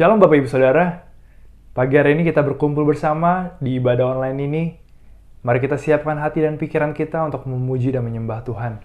Shalom Bapak Ibu Saudara. Pagi hari ini kita berkumpul bersama di ibadah online ini. Mari kita siapkan hati dan pikiran kita untuk memuji dan menyembah Tuhan.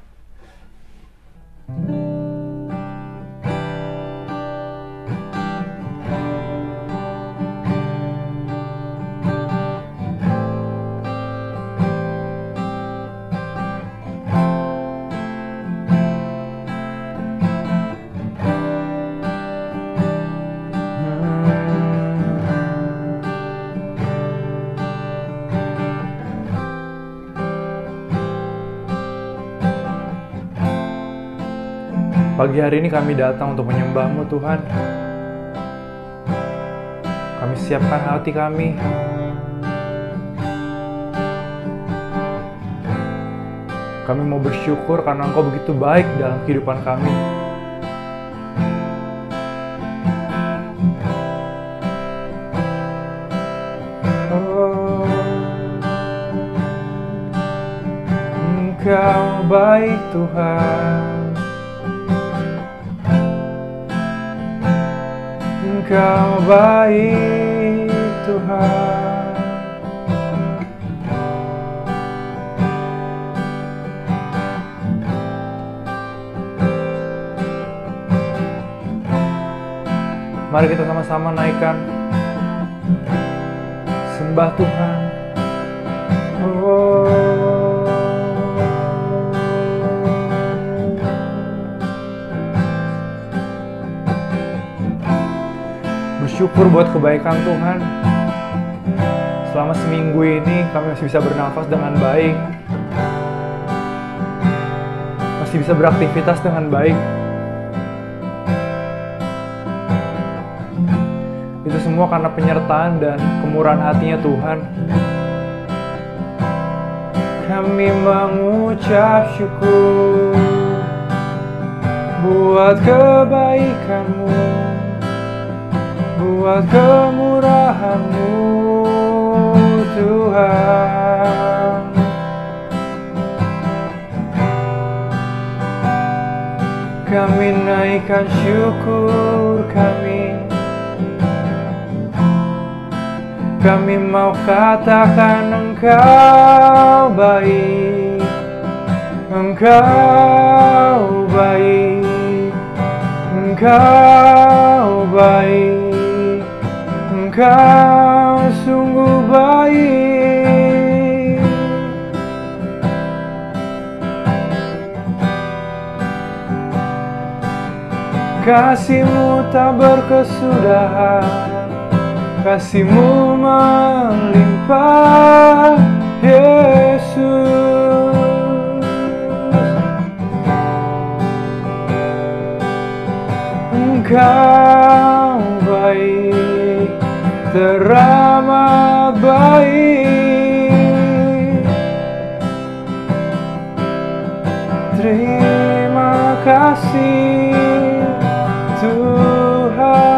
Pagi hari ini kami datang untuk menyembah-Mu Tuhan. Kami siapkan hati kami. Kami mau bersyukur karena Engkau begitu baik dalam kehidupan kami. Oh, Engkau baik Tuhan. Engkau baik Tuhan. Mari kita sama-sama naikkan sembah Tuhan. Bersyukur buat kebaikan Tuhan. Selama seminggu ini kami masih bisa bernafas dengan baik, masih bisa beraktivitas dengan baik. Itu semua karena penyertaan dan kemurahan hatinya Tuhan. Kami mengucap syukur buat kebaikan-Mu, buat kemurahan-Mu Tuhan. Kami naikkan syukur kami mau katakan Engkau baik, Engkau baik, Engkau baik, Engkau sungguh baik. Kasih-Mu tak berkesudahan, kasih-Mu melimpah, Yesus. Engkau baik, teramat baik. Terima kasih Tuhan.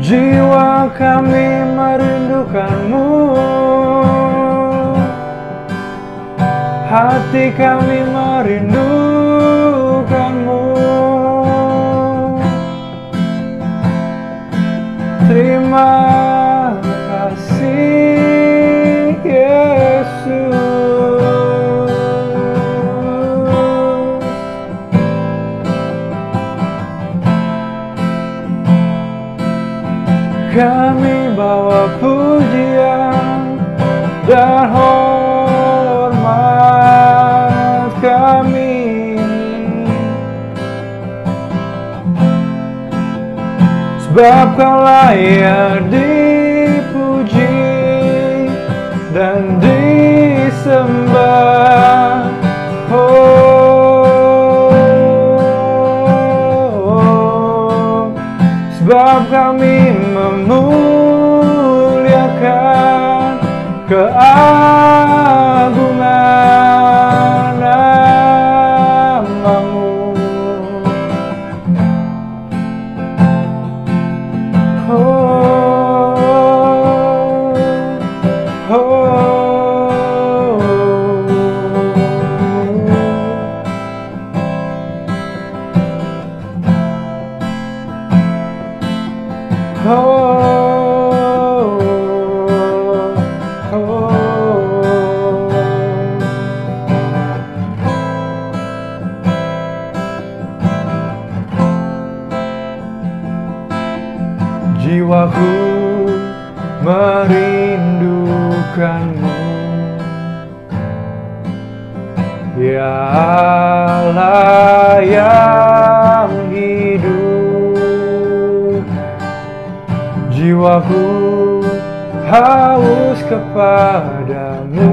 Jiwa kami merindukan-Mu, hati kami merindukan-Mu. Terima kasih Yesus. Kami bawa pujian dan hormat kami, sebab Kau layak dipuji dan disembah. Sebab kami memuliakan keagungan nama-Mu. Oh, oh. Jiwaku merindukanmu, ya Allah yang hidup. Jiwaku haus kepadamu,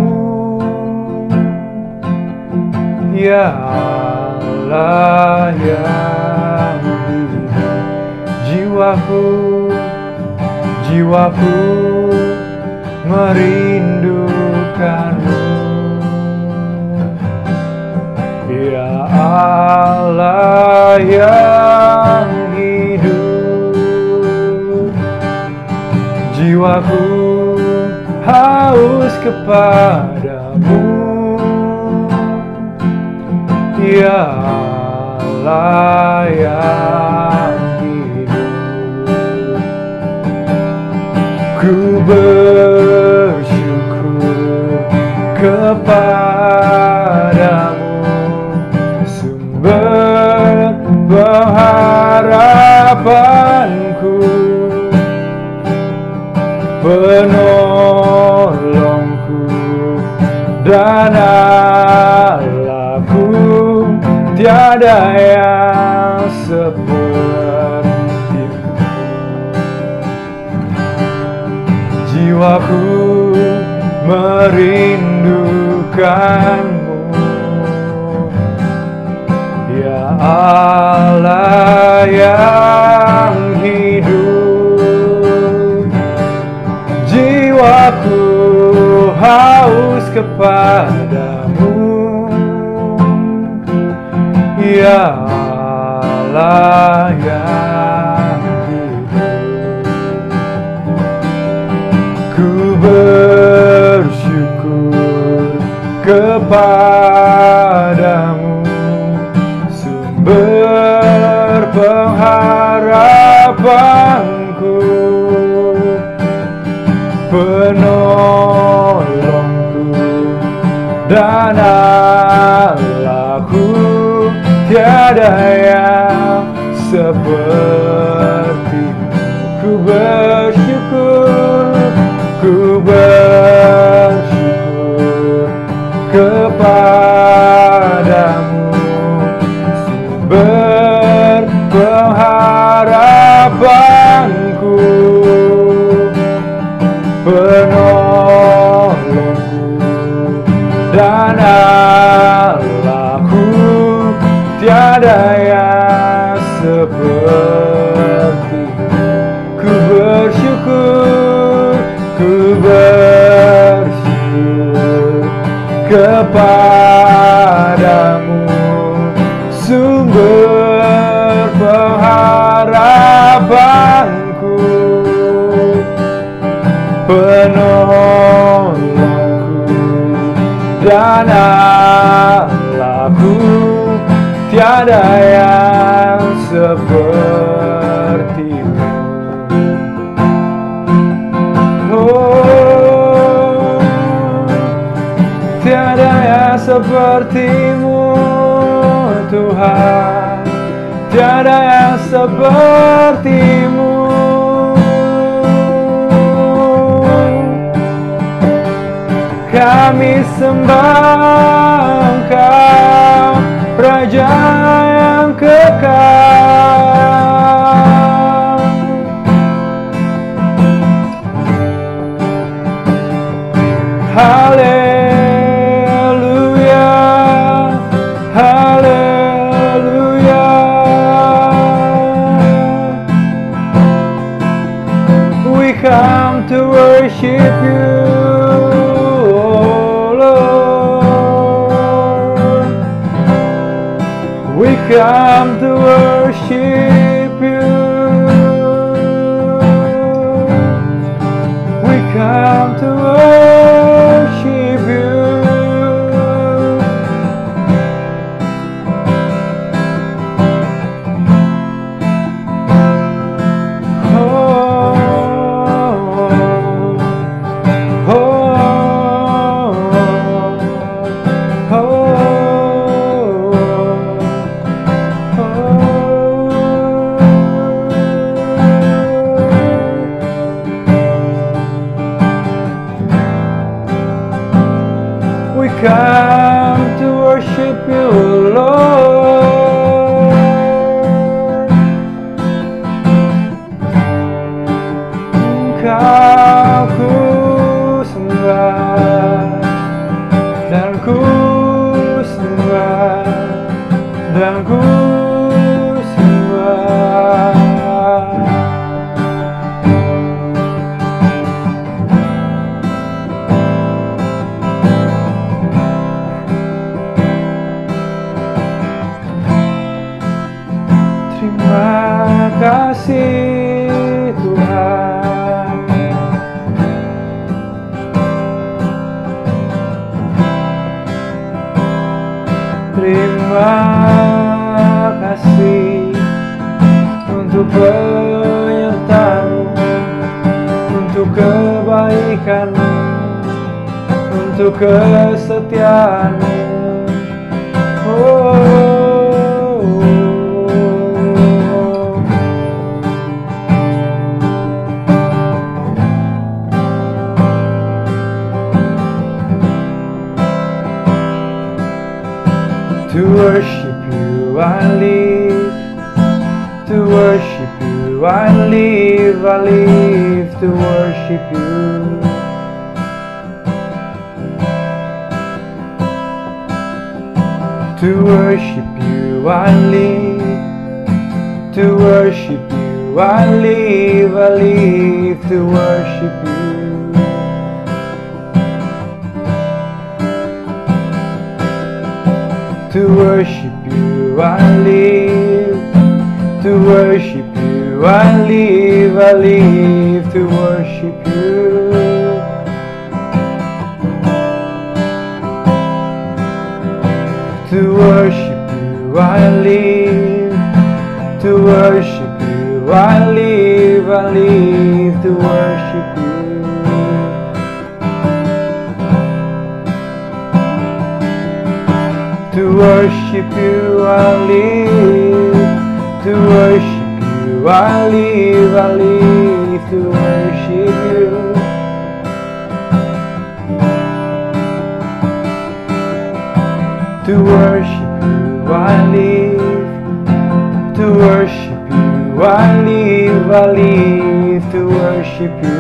ya Allah yang hidup. Jiwaku merindukanmu, ya Allah yang hidup. Jiwaku haus kepadamu, ya Allah yang ku bersyukur kepadamu, sumber pengharapanku, penolongku dan Allahku, tiada yang sepertimu. Jiwaku merindukanmu, ya Allah yang hidup. Jiwaku haus kepadamu, ya Allah yang ku bersyukur kepadamu, sumber pengharapanku, penolongku dan Allahku, tiada yang sepertimu. Ku bersyukur kepadamu, sumber pengharapanku, penolongku dan Allahku, tiada yang sepertimu. Ku bersyukur kepadamu, sumber pengharapanku, penolongku dan Allahku, tiada yang sepertimu. Oh, tiada yang sepertimu Tuhan, tiada yang sepertimu. Kami sembah Engkau, Raja yang kekal. Haleluya, haleluya. We come to worship you, we come to worship you. We come to worship you. Oh, Engkau ku sembah, dan ku sembah, dan ku sembah. Terima kasih Tuhan, terima kasih untuk penyertaan-Mu, untuk kebaikan-Mu, untuk kesetiaan-Mu. To worship you I live, to worship you I live to worship you. To worship you I live, to worship you I live to worship you. To worship you I live, to worship you I live to worship you. To worship you I live, to worship you I live to worship you. To worship you I live, to worship you I live to worship you. To worship you I live, to worship you I live to worship you.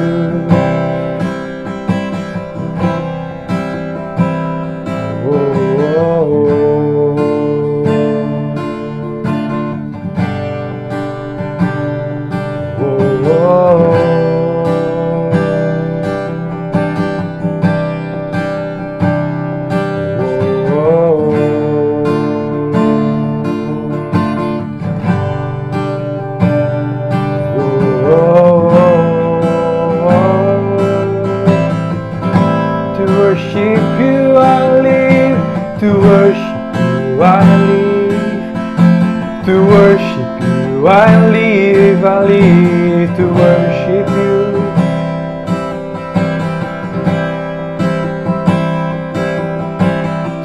To worship you I live, to worship you I live, to worship you I live to worship you.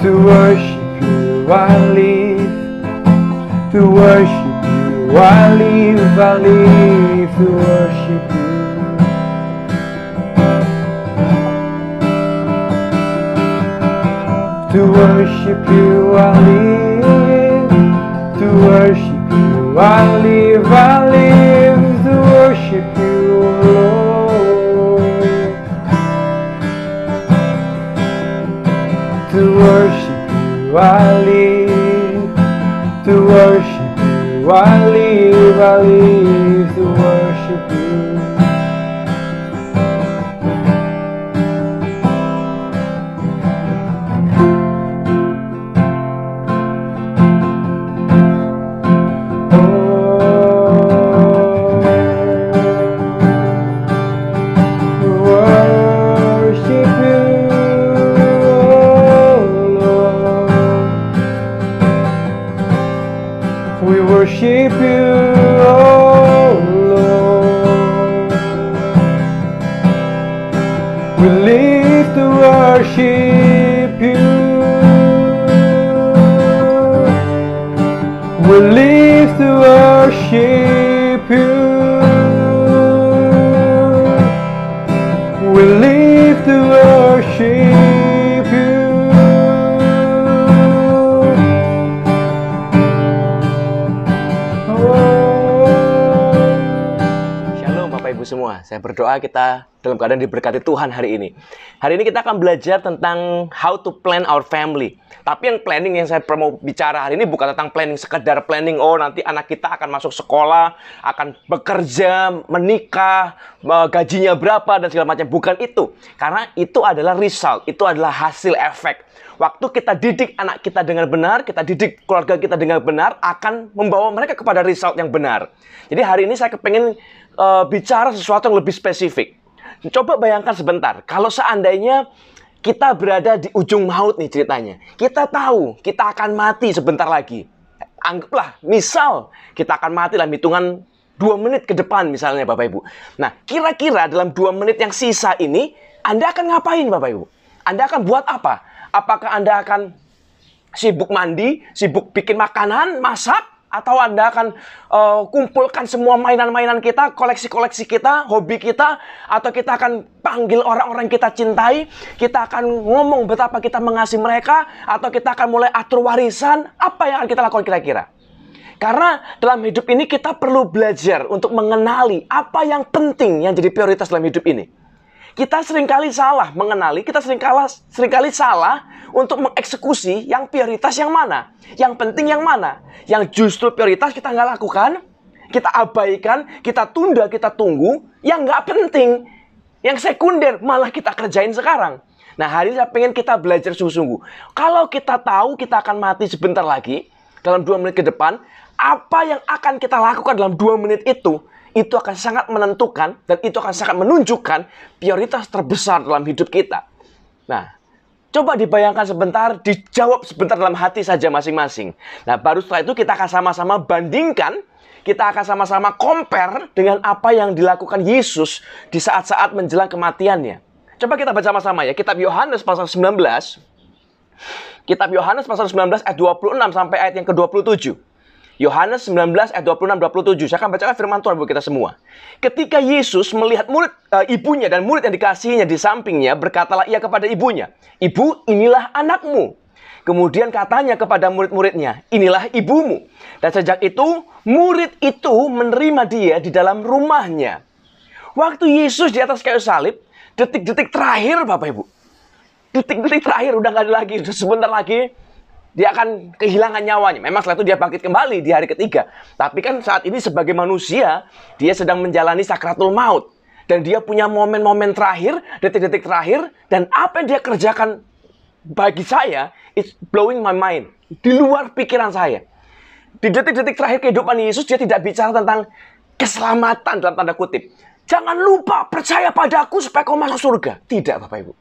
To worship you I live, to worship you I live to worship you. To worship you I live, to worship you I live to worship you, Lord. To worship you I live, to worship you I live to worship you. We worship you, oh Lord. We live to worship you. We live to worship you. We live to worship you. Shalom Bapak Ibu Ibu semua, saya berdoa kita dalam keadaan diberkati Tuhan hari ini. Hari ini kita akan belajar tentang how to plan our family. Tapi yang planning yang saya mau bicara hari ini bukan tentang planning, sekedar planning, oh nanti anak kita akan masuk sekolah, akan bekerja, menikah, gajinya berapa, dan segala macam. Bukan itu. Karena itu adalah result, itu adalah hasil efek. Waktu kita didik anak kita dengan benar, kita didik keluarga kita dengan benar, akan membawa mereka kepada result yang benar. Jadi hari ini saya kepengen bicara sesuatu yang lebih spesifik. Coba bayangkan sebentar, kalau seandainya kita berada di ujung maut nih ceritanya. Kita tahu kita akan mati sebentar lagi. Anggaplah, misal kita akan mati dalam hitungan 2 menit ke depan misalnya Bapak Ibu. Nah, kira-kira dalam 2 menit yang sisa ini, Anda akan ngapain Bapak Ibu? Anda akan buat apa? Apakah Anda akan sibuk mandi, sibuk bikin makanan, masak? Atau Anda akan kumpulkan semua mainan-mainan kita, koleksi-koleksi kita, hobi kita, atau kita akan panggil orang-orang kita cintai, kita akan ngomong betapa kita mengasihi mereka, atau kita akan mulai atur warisan, apa yang akan kita lakukan kira-kira? Karena dalam hidup ini kita perlu belajar untuk mengenali apa yang penting yang jadi prioritas dalam hidup ini. Kita seringkali salah mengenali, kita seringkali salah untuk mengeksekusi yang prioritas yang mana, yang penting yang mana, yang justru prioritas kita nggak lakukan, kita abaikan, kita tunda, kita tunggu, yang nggak penting, yang sekunder malah kita kerjain sekarang. Nah, hari ini saya pengen kita belajar sungguh-sungguh. Kalau kita tahu kita akan mati sebentar lagi, dalam 2 menit ke depan, apa yang akan kita lakukan dalam 2 menit itu akan sangat menentukan dan itu akan sangat menunjukkan prioritas terbesar dalam hidup kita. Nah, coba dibayangkan sebentar, dijawab sebentar dalam hati saja masing-masing. Nah, baru setelah itu kita akan sama-sama bandingkan, kita akan sama-sama compare dengan apa yang dilakukan Yesus di saat-saat menjelang kematiannya. Coba kita baca sama-sama ya, Kitab Yohanes pasal 19. Kitab Yohanes pasal 19 ayat 26 sampai ayat yang ke-27. Yohanes 19 ayat 26-27. Saya akan bacakan firman Tuhan buat kita semua. Ketika Yesus melihat ibunya dan murid yang dikasihinya di sampingnya, berkatalah ia kepada ibunya, "Ibu, inilah anakmu." Kemudian katanya kepada murid-muridnya, "Inilah ibumu." Dan sejak itu, murid itu menerima dia di dalam rumahnya. Waktu Yesus di atas kayu salib, detik-detik terakhir Bapak Ibu. Detik-detik terakhir, udah nggak ada lagi, udah sebentar lagi dia akan kehilangan nyawanya. Memang setelah itu dia bangkit kembali di hari ketiga. Tapi kan saat ini sebagai manusia, dia sedang menjalani sakratul maut. Dan dia punya momen-momen terakhir, detik-detik terakhir. Dan apa yang dia kerjakan bagi saya, it's blowing my mind. Di luar pikiran saya. Di detik-detik terakhir kehidupan Yesus, dia tidak bicara tentang keselamatan dalam tanda kutip. Jangan lupa percaya padaku supaya kau masuk surga. Tidak Bapak Ibu.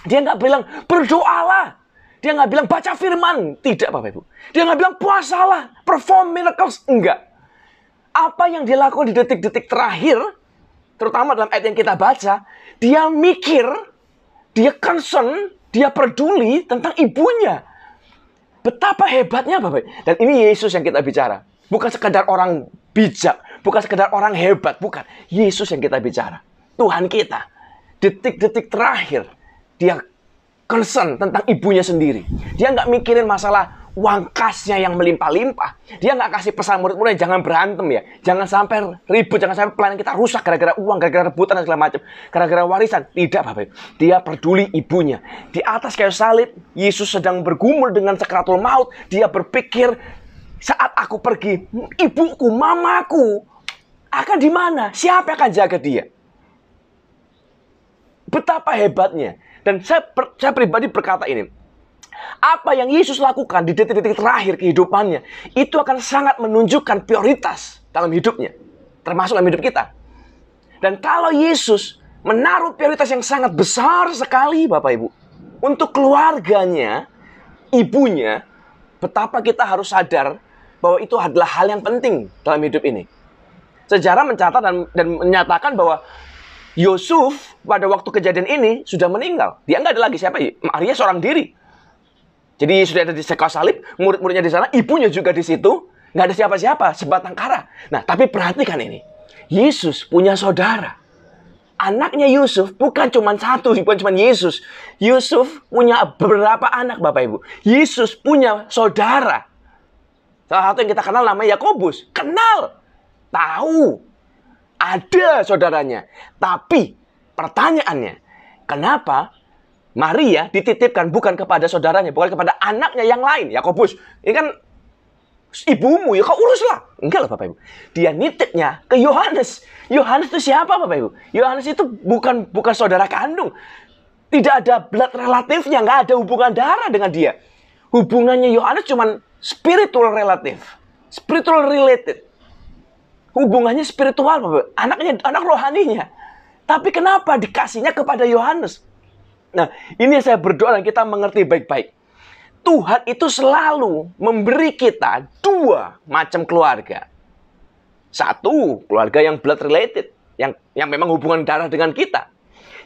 Dia nggak bilang berdoalah. Dia nggak bilang baca firman. Tidak Bapak Ibu. Dia nggak bilang puasalah, perform miracles. Enggak. Apa yang dia lakukan di detik-detik terakhir, terutama dalam ayat yang kita baca, dia mikir, dia concern, dia peduli tentang ibunya. Betapa hebatnya Bapak Ibu. Dan ini Yesus yang kita bicara. Bukan sekedar orang bijak, bukan sekedar orang hebat, bukan. Yesus yang kita bicara. Tuhan kita. Detik-detik terakhir, dia concern tentang ibunya sendiri. Dia nggak mikirin masalah uang kasnya yang melimpah-limpah. Dia nggak kasih pesan murid-muridnya, jangan berantem ya. Jangan sampai ribut, jangan sampai pelayanan kita rusak gara-gara uang, gara-gara rebutan dan segala macam. Gara-gara warisan. Tidak Bapak Ibu. Dia peduli ibunya. Di atas kayu salib, Yesus sedang bergumul dengan sakratul maut. Dia berpikir, saat aku pergi, ibuku, mamaku akan di mana? Siapa yang akan jaga dia? Betapa hebatnya. Dan saya pribadi berkata ini, apa yang Yesus lakukan di detik-detik terakhir kehidupannya, itu akan sangat menunjukkan prioritas dalam hidupnya, termasuk dalam hidup kita. Dan kalau Yesus menaruh prioritas yang sangat besar sekali, Bapak Ibu, untuk keluarganya, ibunya, betapa kita harus sadar bahwa itu adalah hal yang penting dalam hidup ini. Sejarah mencatat dan menyatakan bahwa Yusuf pada waktu kejadian ini sudah meninggal. Dia nggak ada lagi siapa? Maria seorang diri. Jadi sudah ada di kayu salib, murid-muridnya di sana, ibunya juga di situ, nggak ada siapa-siapa, sebatang kara. Nah, tapi perhatikan ini, Yesus punya saudara. Anaknya Yusuf bukan cuma satu, bukan cuma Yesus. Yusuf punya beberapa anak, Bapak Ibu. Yesus punya saudara. Salah satu yang kita kenal namanya Yakobus. Kenal, tahu. Ada saudaranya. Tapi pertanyaannya, kenapa Maria dititipkan bukan kepada saudaranya, bukan kepada anaknya yang lain? Yakobus, ini kan ibumu, ya kau uruslah. Enggak loh Bapak Ibu. Dia nitipnya ke Yohanes. Yohanes itu siapa Bapak Ibu? Yohanes itu bukan saudara kandung. Tidak ada blood relatifnya, nggak ada hubungan darah dengan dia. Hubungannya Yohanes cuma spiritual relative. Spiritual related. Hubungannya spiritual Bapak. Anak rohaninya. Tapi kenapa dikasihnya kepada Yohanes? Nah, ini saya berdoa dan kita mengerti baik-baik. Tuhan itu selalu memberi kita dua macam keluarga. Satu, keluarga yang blood related, yang memang hubungan darah dengan kita.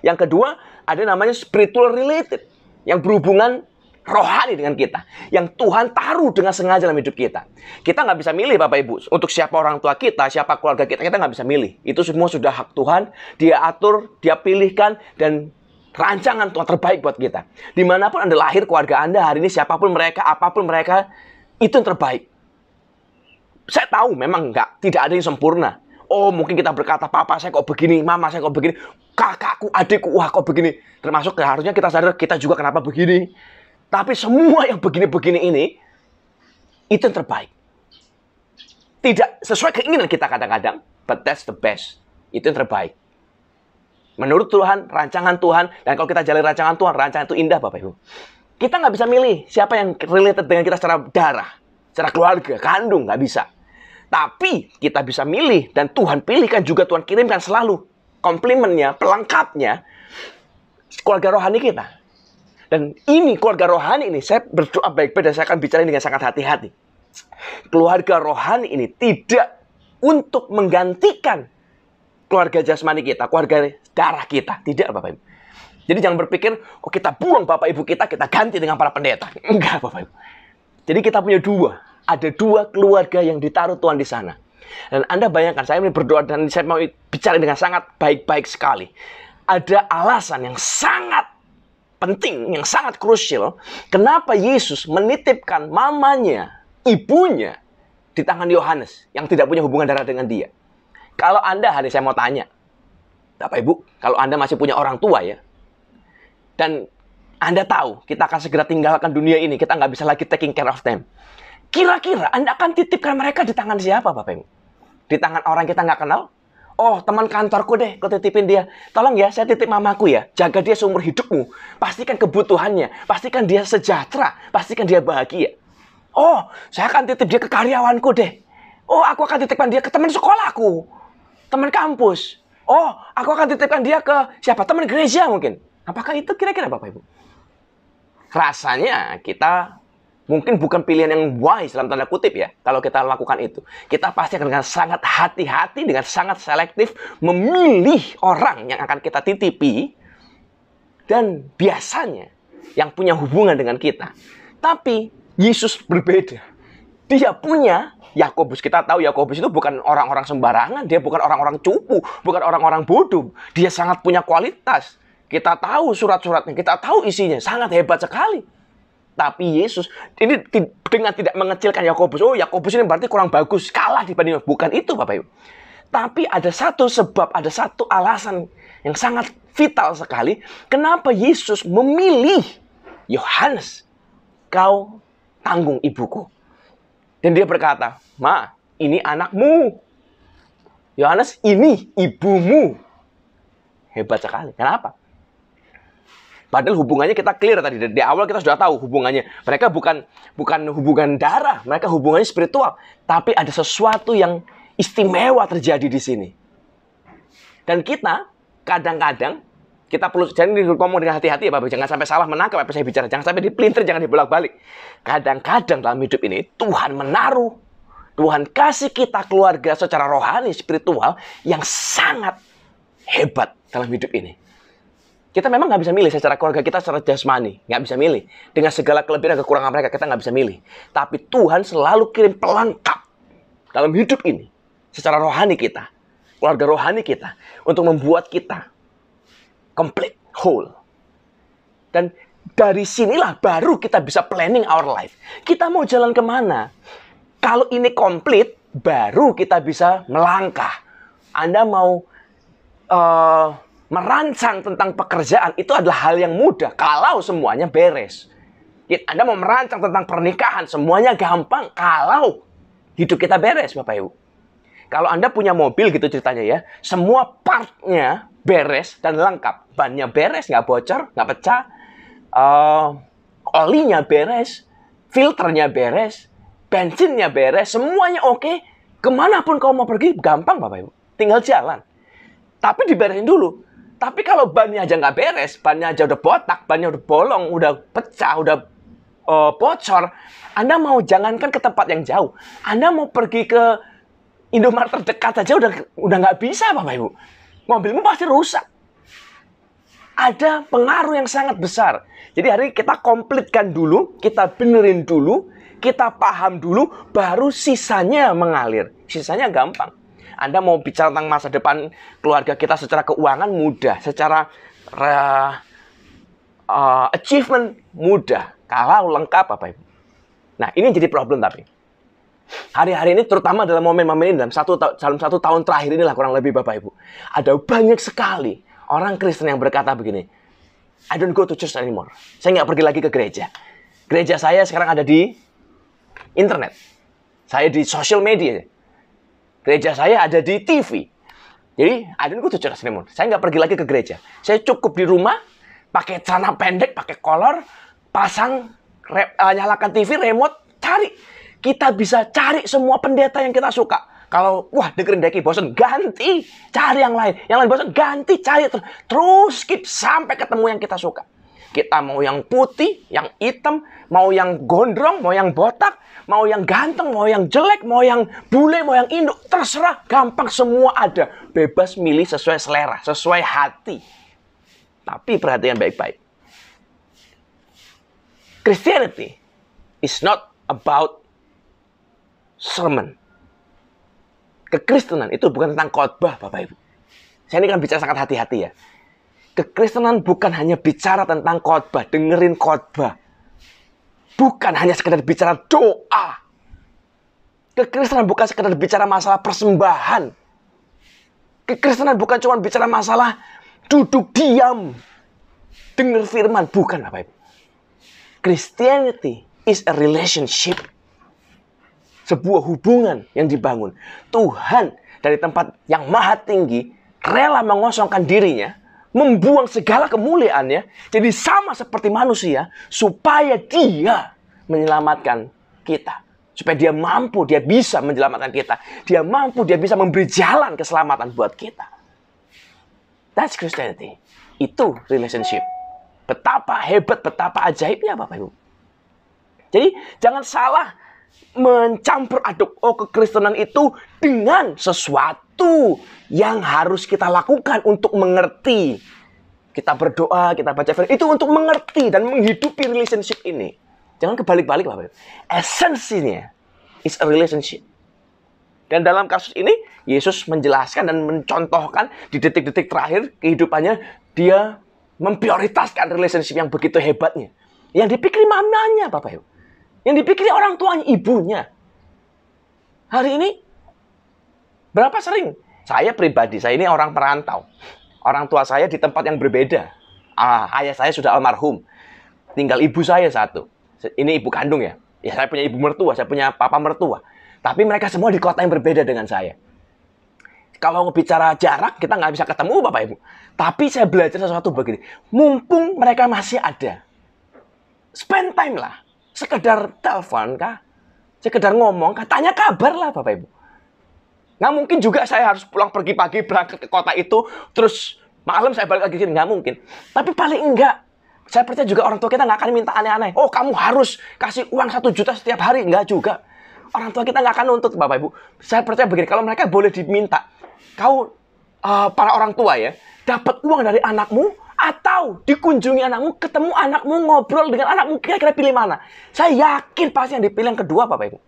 Yang kedua, ada namanya spiritual related, yang berhubungan rohani dengan kita. Yang Tuhan taruh dengan sengaja dalam hidup kita. Kita nggak bisa milih Bapak Ibu, untuk siapa orang tua kita, siapa keluarga kita nggak bisa milih. Itu semua sudah hak Tuhan, Dia atur, Dia pilihkan, dan rancangan Tuhan terbaik buat kita. Dimanapun Anda lahir, keluarga Anda hari ini, siapapun mereka, apapun mereka, itu yang terbaik. Saya tahu memang tidak ada yang sempurna. Oh, mungkin kita berkata, papa saya kok begini, mama saya kok begini, kakakku, adikku, wah kok begini. Termasuk harusnya kita sadar kita juga kenapa begini. Tapi semua yang begini-begini ini, itu yang terbaik. Tidak sesuai keinginan kita kadang-kadang, but that's the best. Itu yang terbaik. Menurut Tuhan, rancangan Tuhan, dan kalau kita jalani rancangan Tuhan, rancangan itu indah Bapak Ibu. Kita nggak bisa milih siapa yang related dengan kita secara darah, secara keluarga, kandung, nggak bisa. Tapi kita bisa milih, dan Tuhan pilihkan juga, Tuhan kirimkan selalu komplimennya, pelengkapnya, keluarga rohani kita. Dan ini keluarga rohani ini, saya berdoa baik-baik dan saya akan bicara dengan sangat hati-hati. Keluarga rohani ini tidak untuk menggantikan keluarga jasmani kita, keluarga darah kita. Tidak Bapak Ibu. Jadi jangan berpikir, oh kita buang Bapak Ibu kita ganti dengan para pendeta. Enggak Bapak Ibu. Jadi kita punya dua. Ada dua keluarga yang ditaruh Tuhan di sana. Dan Anda bayangkan, saya ini berdoa dan saya mau bicara dengan sangat baik-baik sekali. Ada alasan yang sangat penting, yang sangat krusial, kenapa Yesus menitipkan mamanya, ibunya, di tangan Yohanes, yang tidak punya hubungan darah dengan dia. Kalau Anda, hari saya mau tanya, Bapak Ibu, kalau Anda masih punya orang tua ya, dan Anda tahu, kita akan segera tinggalkan dunia ini, kita nggak bisa lagi taking care of them. Kira-kira Anda akan titipkan mereka di tangan siapa, Bapak Ibu? Di tangan orang kita nggak kenal? Oh, teman kantorku deh, kau titipin dia. Tolong ya, saya titip mamaku ya. Jaga dia seumur hidupmu. Pastikan kebutuhannya. Pastikan dia sejahtera. Pastikan dia bahagia. Oh, saya akan titip dia ke karyawanku deh. Oh, aku akan titipkan dia ke teman sekolahku. Teman kampus. Oh, aku akan titipkan dia ke siapa? Teman gereja mungkin. Apakah itu kira-kira Bapak Ibu? Rasanya kita mungkin bukan pilihan yang wise dalam tanda kutip ya. Kalau kita lakukan itu. Kita pasti akan dengan sangat hati-hati, dengan sangat selektif memilih orang yang akan kita titipi. Dan biasanya yang punya hubungan dengan kita. Tapi Yesus berbeda. Dia punya Yakobus. Kita tahu Yakobus itu bukan orang-orang sembarangan. Dia bukan orang-orang cupu. Bukan orang-orang bodoh. Dia sangat punya kualitas. Kita tahu surat-suratnya. Kita tahu isinya. Sangat hebat sekali. Tapi Yesus ini dengan tidak mengecilkan Yakobus. Oh, Yakobus ini berarti kurang bagus, kalah dibanding. Bukan itu Bapak Ibu. Tapi ada satu sebab, ada satu alasan yang sangat vital sekali. Kenapa Yesus memilih Yohanes? Kau tanggung ibuku. Dan dia berkata, Ma, ini anakmu. Yohanes, ini ibumu. Hebat sekali. Kenapa? Padahal hubungannya kita clear tadi. Di awal kita sudah tahu hubungannya. Mereka bukan hubungan darah. Mereka hubungannya spiritual. Tapi ada sesuatu yang istimewa terjadi di sini. Dan kita kadang-kadang, kita perlu, jangan ngomong dengan hati-hati ya Bapak. Jangan sampai salah menangkap apa saya bicara. Jangan sampai dipelintir, jangan dibolak-balik. Kadang-kadang dalam hidup ini, Tuhan menaruh, Tuhan kasih kita keluarga secara rohani, spiritual, yang sangat hebat dalam hidup ini. Kita memang nggak bisa milih secara keluarga kita secara jasmani. Nggak bisa milih. Dengan segala kelebihan dan kekurangan mereka, kita nggak bisa milih. Tapi Tuhan selalu kirim pelengkap dalam hidup ini. Secara rohani kita. Keluarga rohani kita. Untuk membuat kita complete, whole. Dan dari sinilah baru kita bisa planning our life. Kita mau jalan kemana? Kalau ini komplit, baru kita bisa melangkah. Anda mau merancang tentang pekerjaan, itu adalah hal yang mudah kalau semuanya beres. Anda mau merancang tentang pernikahan, semuanya gampang kalau hidup kita beres, Bapak Ibu. Kalau Anda punya mobil gitu ceritanya ya, semua partnya beres dan lengkap. Bannya beres, nggak bocor, nggak pecah. Olinya beres, filternya beres, bensinnya beres, semuanya oke. Kemanapun kau mau pergi, gampang Bapak Ibu. Tinggal jalan. Tapi diberesin dulu. Tapi kalau bannya aja nggak beres, bannya aja udah botak, bannya udah bolong, udah pecah, udah bocor, Anda mau jangankan ke tempat yang jauh, Anda mau pergi ke Indomaret terdekat saja udah nggak bisa, Bapak Ibu. Mobilmu pasti rusak. Ada pengaruh yang sangat besar. Jadi hari ini kita komplitkan dulu, kita benerin dulu, kita paham dulu, baru sisanya mengalir. Sisanya gampang. Anda mau bicara tentang masa depan keluarga kita secara keuangan mudah, secara achievement mudah. Kalau lengkap, Bapak Ibu. Nah, ini jadi problem tapi. Hari-hari ini, terutama dalam momen-momen ini, dalam satu tahun terakhir inilah kurang lebih, Bapak Ibu. Ada banyak sekali orang Kristen yang berkata begini, I don't go to church anymore. Saya nggak pergi lagi ke gereja. Gereja saya sekarang ada di internet. Saya di social media. Gereja saya ada di TV. Jadi, I don't go to church anymore. Saya nggak pergi lagi ke gereja. Saya cukup di rumah, pakai celana pendek, pakai kolor, pasang, nyalakan TV, remote, cari. Kita bisa cari semua pendeta yang kita suka. Kalau, wah, dengerin Deki bosan, ganti. Cari yang lain. Yang lain bosan, ganti, cari. Terus skip sampai ketemu yang kita suka. Kita mau yang putih, yang hitam, mau yang gondrong, mau yang botak, mau yang ganteng, mau yang jelek, mau yang bule, mau yang induk. Terserah, gampang, semua ada. Bebas milih sesuai selera, sesuai hati. Tapi perhatian baik-baik. Christianity is not about sermon. Kekristenan itu bukan tentang khotbah, Bapak Ibu. Saya ini kan bicara sangat hati-hati ya. Kekristenan bukan hanya bicara tentang khotbah, dengerin khotbah. Bukan hanya sekedar bicara doa. Kekristenan bukan sekedar bicara masalah persembahan. Kekristenan bukan cuma bicara masalah duduk diam, dengar firman. Bukan, Bapak Ibu. Christianity is a relationship. Sebuah hubungan yang dibangun. Tuhan dari tempat yang maha tinggi rela mengosongkan dirinya, membuang segala kemuliaannya, jadi sama seperti manusia, supaya dia menyelamatkan kita. Supaya dia mampu, dia bisa menyelamatkan kita. Dia mampu, dia bisa memberi jalan keselamatan buat kita. That's Christianity. Itu relationship. Betapa hebat, betapa ajaibnya, Bapak Ibu. Jadi, jangan salah mencampur aduk. Oh, kekristenan itu dengan sesuatu yang harus kita lakukan untuk mengerti. Kita berdoa, kita baca firman. Itu untuk mengerti dan menghidupi relationship ini. Jangan kebalik-balik, Bapak Ibu. Esensinya is a relationship. Dan dalam kasus ini, Yesus menjelaskan dan mencontohkan di detik-detik terakhir kehidupannya, dia memprioritaskan relationship yang begitu hebatnya. Yang dipikir mamanya, Bapak Ibu. Yang dipikir orang tuanya, ibunya. Hari ini, berapa sering? Saya pribadi, saya ini orang perantau. Orang tua saya di tempat yang berbeda. Ayah saya sudah almarhum. Tinggal ibu saya satu. Ini ibu kandung ya. Ya, saya punya ibu mertua, saya punya papa mertua. Tapi mereka semua di kota yang berbeda dengan saya. Kalau bicara jarak, kita nggak bisa ketemu, Bapak Ibu. Tapi saya belajar sesuatu begini. Mumpung mereka masih ada, spend time lah. Sekedar telepon kah? Sekedar ngomong, katanya kabar lah, Bapak Ibu. Nggak mungkin juga saya harus pulang pergi pagi, berangkat ke kota itu, terus malam saya balik lagi ke sini. Nggak mungkin. Tapi paling enggak, saya percaya juga orang tua kita nggak akan minta aneh-aneh. Oh, kamu harus kasih uang 1 juta setiap hari. Nggak juga. Orang tua kita nggak akan nuntut, Bapak Ibu. Saya percaya begini, kalau mereka boleh diminta, kau, para orang tua ya, dapat uang dari anakmu, atau dikunjungi anakmu, ketemu anakmu, ngobrol dengan anakmu, kira-kira pilih mana? Saya yakin pasti yang dipilih yang kedua, Bapak Ibu.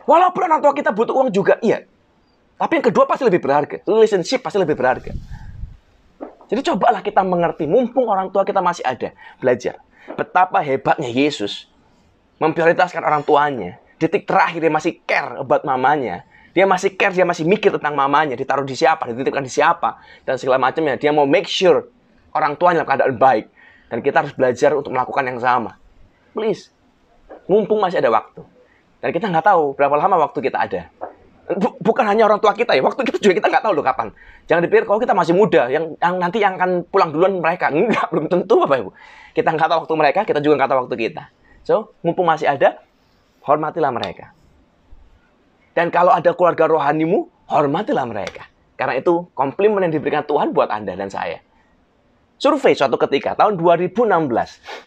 Walaupun orang tua kita butuh uang juga, iya. Tapi yang kedua pasti lebih berharga. Relationship pasti lebih berharga. Jadi cobalah kita mengerti, mumpung orang tua kita masih ada. Belajar betapa hebatnya Yesus memprioritaskan orang tuanya. Detik terakhir dia masih care about mamanya. Dia masih care, dia masih mikir tentang mamanya, ditaruh di siapa, dititipkan di siapa, dan segala macamnya. Dia mau make sure orang tuanya dalam keadaan baik. Dan kita harus belajar untuk melakukan yang sama. Please, mumpung masih ada waktu. Dan kita nggak tahu berapa lama waktu kita ada. Bukan hanya orang tua kita ya, waktu kita juga kita nggak tahu loh kapan. Jangan dipikir kalau kita masih muda, yang nanti yang akan pulang duluan mereka. Enggak, belum tentu Bapak Ibu. Kita nggak tahu waktu mereka, kita juga nggak tahu waktu kita. So, mumpung masih ada, hormatilah mereka. Dan kalau ada keluarga rohanimu, hormatilah mereka. Karena itu komplimen yang diberikan Tuhan buat Anda dan saya. Survei suatu ketika, tahun 2016,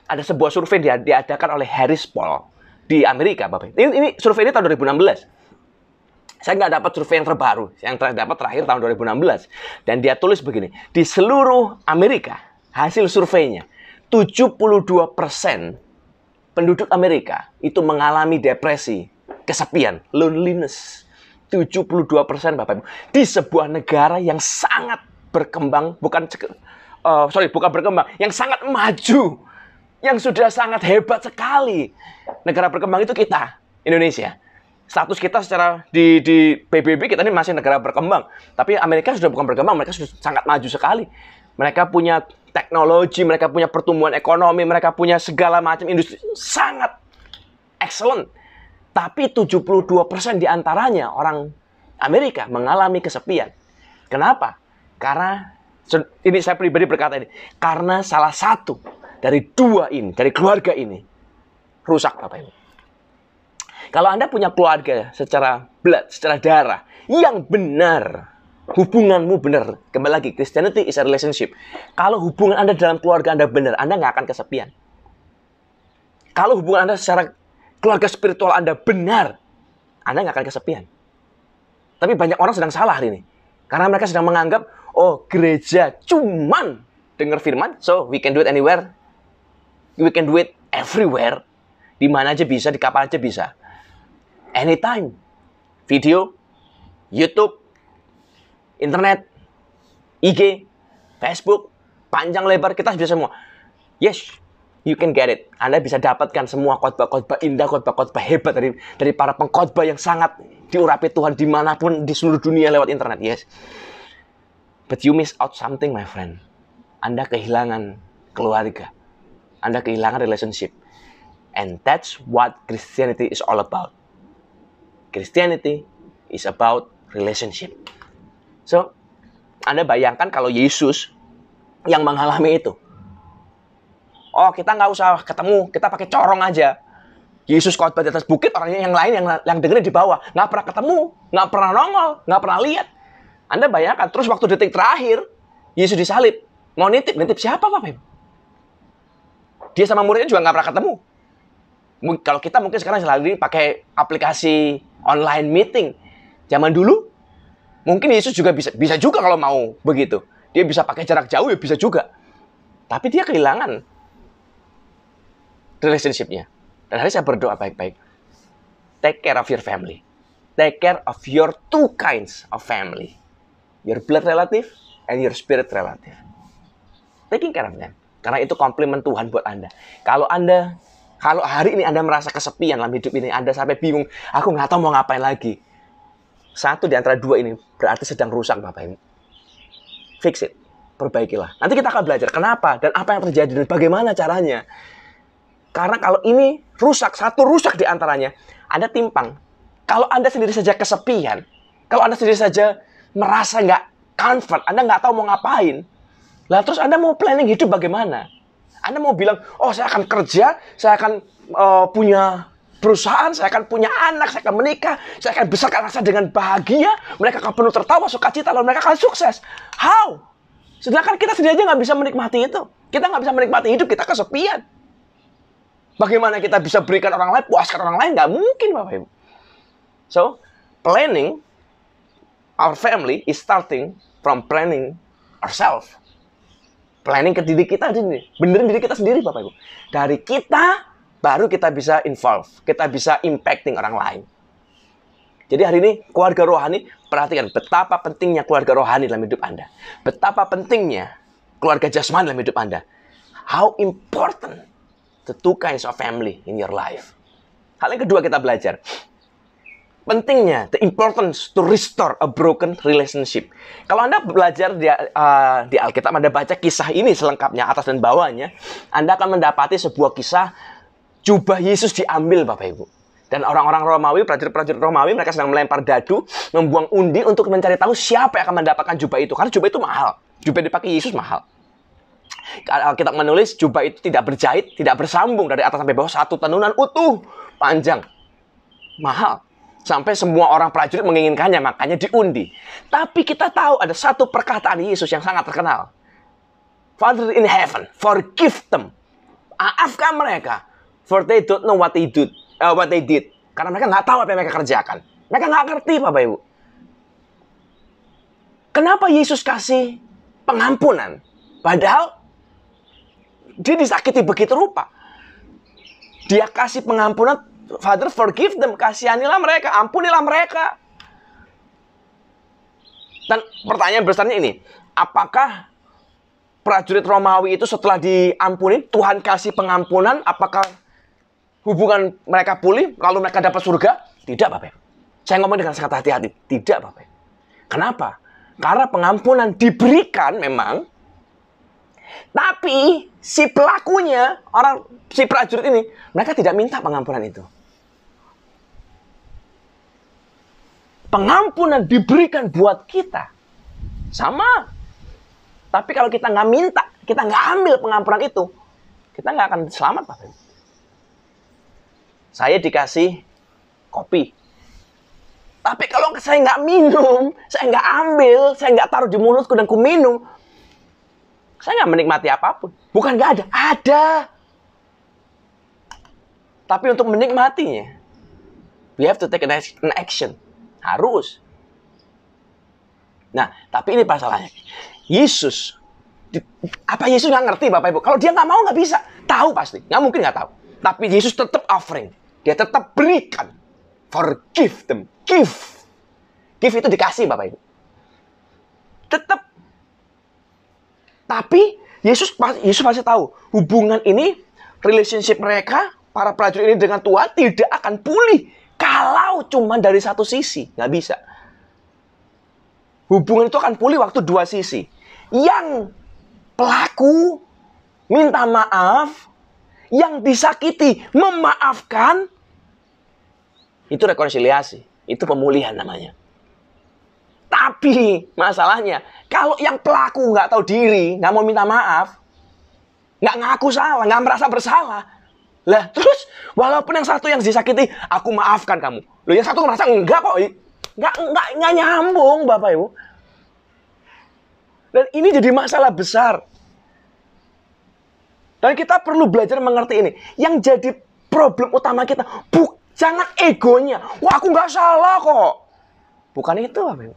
ada sebuah survei diadakan oleh Harris Poll di Amerika, Bapak. Ini survei ini tahun 2016. Saya nggak dapat survei yang terbaru, yang dapat terakhir tahun 2016. Dan dia tulis begini, di seluruh Amerika, hasil surveinya, 72% penduduk Amerika itu mengalami depresi, kesepian, loneliness. 72% Bapak Ibu. Di sebuah negara yang sangat berkembang, bukan berkembang, yang sangat maju, yang sudah sangat hebat sekali. Negara berkembang itu kita, Indonesia. Status kita secara di PBB kita ini masih negara berkembang. Tapi Amerika sudah bukan berkembang, mereka sudah sangat maju sekali. Mereka punya teknologi, mereka punya pertumbuhan ekonomi, mereka punya segala macam industri sangat excellent. Tapi 72% diantaranya orang Amerika mengalami kesepian. Kenapa? Karena, ini saya pribadi berkata ini, karena salah satu dari dua ini, dari keluarga ini, rusak Bapak Ibu. Kalau Anda punya keluarga secara blood, secara darah, yang benar, hubunganmu benar, kembali lagi, Christianity is a relationship. Kalau hubungan Anda dalam keluarga Anda benar, Anda nggak akan kesepian. Kalau hubungan Anda secara keluarga spiritual Anda benar, Anda nggak akan kesepian. Tapi banyak orang sedang salah hari ini. Karena mereka sedang menganggap, oh gereja cuman dengar firman, so we can do it anywhere. We can do it everywhere. Di mana aja bisa, di kapan aja bisa. Anytime. Video, YouTube, internet, IG, Facebook, panjang lebar, kita bisa semua. Yes, you can get it. Anda bisa dapatkan semua khotbah-khotbah indah, khotbah-khotbah hebat dari para pengkhotbah yang sangat diurapi Tuhan dimanapun di seluruh dunia lewat internet. Yes. But you miss out something, my friend. Anda kehilangan keluarga. Anda kehilangan relationship. And that's what Christianity is all about. Christianity is about relationship. So, Anda bayangkan kalau Yesus yang mengalami itu. Oh, kita nggak usah ketemu, kita pakai corong aja. Yesus khotbah di atas bukit, orangnya yang lain yang dengerin di bawah. Nggak pernah ketemu, nggak pernah nongol, nggak pernah lihat. Anda bayangkan, terus waktu detik terakhir, Yesus disalib. Mau nitip siapa Bapak Ibu? Dia sama muridnya juga nggak pernah ketemu. Kalau kita mungkin sekarang selalu pakai aplikasi online meeting. Zaman dulu, mungkin Yesus juga bisa juga kalau mau begitu. Dia bisa pakai jarak jauh, ya bisa juga. Tapi dia kehilangan relationship-nya. Dan hari saya berdoa baik-baik. Take care of your family. Take care of your two kinds of family. Your blood relative and your spirit relative. Taking care of them. Karena itu komplimen Tuhan buat Anda. Kalau hari ini Anda merasa kesepian dalam hidup ini, Anda sampai bingung, aku nggak tahu mau ngapain lagi. Satu di antara dua ini berarti sedang rusak Bapak Ibu. Fix it. Perbaikilah. Nanti kita akan belajar kenapa dan apa yang terjadi dan bagaimana caranya. Karena kalau ini rusak, satu rusak di antaranya, Anda timpang. Kalau Anda sendiri saja kesepian, kalau Anda sendiri saja merasa nggak comfort, Anda nggak tahu mau ngapain, lah terus Anda mau planning hidup bagaimana? Anda mau bilang, oh saya akan kerja, saya akan punya perusahaan, saya akan punya anak, saya akan menikah, saya akan besarkan anak saya dengan bahagia, mereka akan penuh tertawa, sukacita, lalu mereka akan sukses. How? Sedangkan kita sendiri aja nggak bisa menikmati itu. Kita nggak bisa menikmati hidup, kita kesepian. Bagaimana kita bisa berikan orang lain, puaskan orang lain? Nggak mungkin, Bapak Ibu. So, planning our family is starting from planning ourselves. Planning ke diri kita sendiri. Benerin diri kita sendiri, Bapak Ibu. Dari kita, baru kita bisa involve. Kita bisa impacting orang lain. Jadi hari ini, keluarga rohani, perhatikan betapa pentingnya keluarga rohani dalam hidup Anda. Betapa pentingnya keluarga jasmani dalam hidup Anda. How important the two kinds of family in your life. Hal yang kedua kita belajar. pentingnya, the importance to restore a broken relationship. Kalau Anda belajar di Alkitab, Anda baca kisah ini selengkapnya, atas dan bawahnya, Anda akan mendapati sebuah kisah jubah Yesus diambil, Bapak Ibu. Dan orang-orang Romawi, prajurit-prajurit Romawi, mereka sedang melempar dadu, membuang undi untuk mencari tahu siapa yang akan mendapatkan jubah itu. Karena jubah itu mahal. Jubah yang dipakai Yesus mahal. Alkitab menulis jubah itu tidak berjahit, tidak bersambung dari atas sampai bawah, 1 tenunan utuh, panjang, mahal. Sampai semua orang prajurit menginginkannya, makanya diundi. Tapi kita tahu ada satu perkataan Yesus yang sangat terkenal. Father in heaven, forgive them. Maafkan mereka. For they don't know what they did. Karena mereka nggak tahu apa yang mereka kerjakan. Mereka nggak ngerti, Bapak Ibu. Kenapa Yesus kasih pengampunan? Padahal dia disakiti begitu rupa. Dia kasih pengampunan. Father, forgive them. Kasihanilah mereka. Ampunilah mereka. Dan pertanyaan besarnya ini. Apakah prajurit Romawi itu setelah diampuni, Tuhan kasih pengampunan, apakah hubungan mereka pulih, lalu mereka dapat surga? Tidak, Bapak. Saya ngomong dengan sangat hati-hati. Tidak, Bapak. Kenapa? Karena pengampunan diberikan memang, tapi si pelakunya, si prajurit ini, mereka tidak minta pengampunan itu. Pengampunan diberikan buat kita. Sama. Tapi kalau kita nggak minta, kita nggak ambil pengampunan itu, kita nggak akan selamat, Pak. Saya dikasih kopi. Tapi kalau saya nggak minum, saya nggak ambil, saya nggak taruh di mulutku dan ku minum, saya nggak menikmati apapun. Bukan nggak ada, ada. Tapi untuk menikmatinya, we have to take an action. Harus. Nah, tapi ini masalahnya. Yesus, apa Yesus nggak ngerti, Bapak Ibu? Kalau dia nggak mau, nggak bisa. Tahu pasti, nggak mungkin nggak tahu. Tapi Yesus tetap offering. Dia tetap berikan. Forgive them. Give. Give itu dikasih, Bapak Ibu. Tetap. Tapi Yesus pasti tahu. Hubungan ini, relationship mereka, para prajurit ini dengan Tuhan tidak akan pulih. Kalau cuma dari satu sisi. Nggak bisa. Hubungan itu akan pulih waktu dua sisi. Yang pelaku minta maaf, yang disakiti memaafkan, itu rekonsiliasi. Itu pemulihan namanya. Tapi masalahnya, kalau yang pelaku nggak tahu diri, nggak mau minta maaf, nggak ngaku salah, nggak merasa bersalah, lah terus walaupun yang satu yang disakiti, aku maafkan kamu, loh yang satu merasa enggak kok, nggak nyambung, Bapak Ibu. Dan ini jadi masalah besar. Dan kita perlu belajar mengerti ini. Yang jadi problem utama kita, jangan egonya. Wah, aku nggak salah kok. Bukan itu, Bapak Ibu.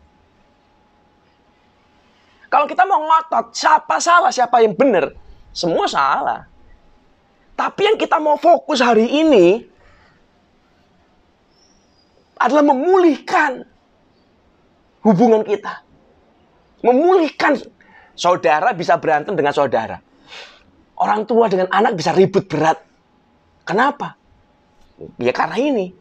Kalau kita mau ngotot, siapa salah, siapa yang benar, semua salah. Tapi yang kita mau fokus hari ini adalah memulihkan hubungan kita. Memulihkan. Saudara bisa berantem dengan saudara. Orang tua dengan anak bisa ribut berat. Kenapa? Ya karena ini.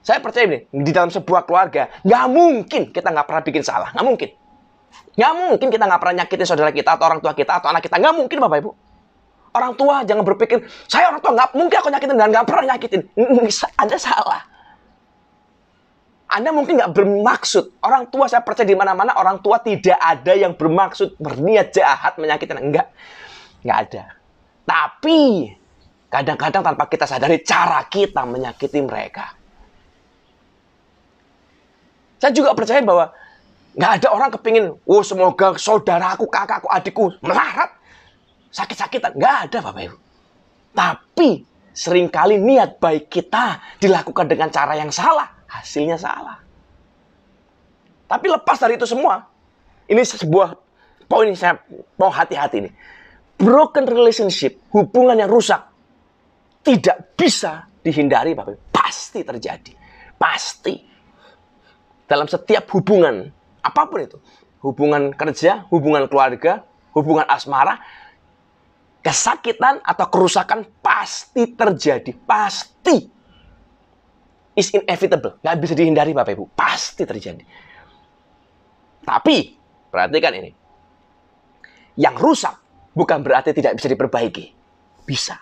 Saya percaya ini, di dalam sebuah keluarga, nggak mungkin kita nggak pernah bikin salah. Nggak mungkin. Nggak mungkin kita nggak pernah nyakitin saudara kita, atau orang tua kita, atau anak kita. Nggak mungkin, Bapak Ibu. Orang tua jangan berpikir, saya orang tua nggak mungkin aku nyakitin, dan nggak pernah nyakitin. Anda salah. Anda mungkin nggak bermaksud. Orang tua, saya percaya di mana-mana orang tua tidak ada yang bermaksud berniat jahat menyakitin. Enggak ada. Tapi kadang-kadang tanpa kita sadari cara kita menyakiti mereka. Saya juga percaya bahwa nggak ada orang kepingin, semoga saudaraku, kakakku, adikku melarat, sakit-sakitan. Nggak ada, Bapak Ibu. Tapi seringkali niat baik kita dilakukan dengan cara yang salah. Hasilnya salah. Tapi lepas dari itu semua, ini sebuah poin yang saya mau hati-hati nih. Broken relationship, hubungan yang rusak, tidak bisa dihindari, Bapak Ibu. Pasti terjadi. Pasti. Dalam setiap hubungan, apapun itu. Hubungan kerja, hubungan keluarga, hubungan asmara, kesakitan atau kerusakan pasti terjadi. Pasti. is inevitable. Nggak bisa dihindari, Bapak Ibu. Pasti terjadi. Tapi, perhatikan ini. Yang rusak bukan berarti tidak bisa diperbaiki. Bisa.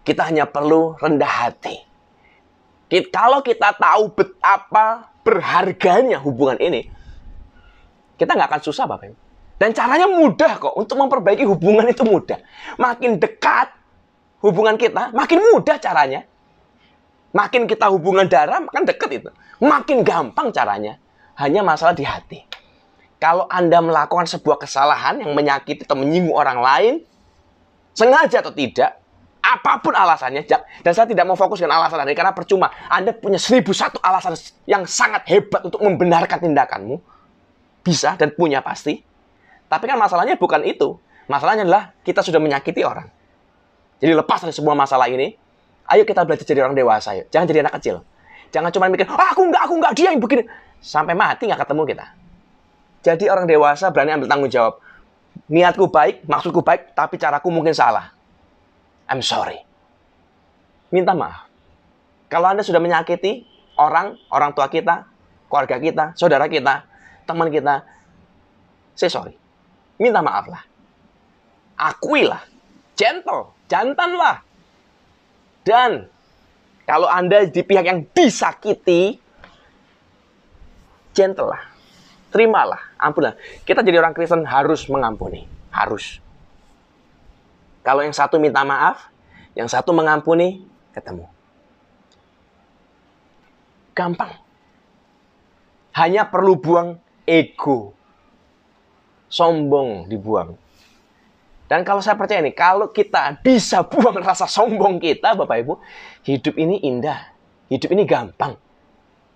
Kita hanya perlu rendah hati. Kalau kita tahu betapa berharganya hubungan ini, kita nggak akan susah, Bapak Ibu. Dan caranya mudah kok. Untuk memperbaiki hubungan itu mudah. Makin dekat hubungan kita, makin mudah caranya. Makin kita hubungan darah, makin dekat itu. Makin gampang caranya. Hanya masalah di hati. Kalau Anda melakukan sebuah kesalahan yang menyakiti atau menyinggung orang lain, sengaja atau tidak, apapun alasannya, dan saya tidak mau fokus dengan alasan tadi, karena percuma. Anda punya 1001 alasan yang sangat hebat untuk membenarkan tindakanmu. Bisa dan punya pasti. Tapi kan masalahnya bukan itu. Masalahnya adalah kita sudah menyakiti orang. Jadi lepas dari semua masalah ini, ayo kita belajar jadi orang dewasa. Yuk. Jangan jadi anak kecil. Jangan cuma mikir, aku enggak, dia yang begini. Sampai mati nggak ketemu kita. Jadi orang dewasa berani ambil tanggung jawab. Niatku baik, maksudku baik, tapi caraku mungkin salah. I'm sorry. Minta maaf. Kalau Anda sudah menyakiti orang tua kita, keluarga kita, saudara kita, teman kita, say sorry. Minta maaflah. Akuilah. Gentle. Jantanlah. Dan kalau Anda di pihak yang disakiti, gentle lah. Terimalah. Ampunlah. Kita jadi orang Kristen harus mengampuni. Harus. Kalau yang satu minta maaf, yang satu mengampuni, ketemu. Gampang. Hanya perlu buang ego. Sombong dibuang. Dan kalau saya percaya nih, kalau kita bisa buang rasa sombong kita, Bapak Ibu, hidup ini indah. Hidup ini gampang.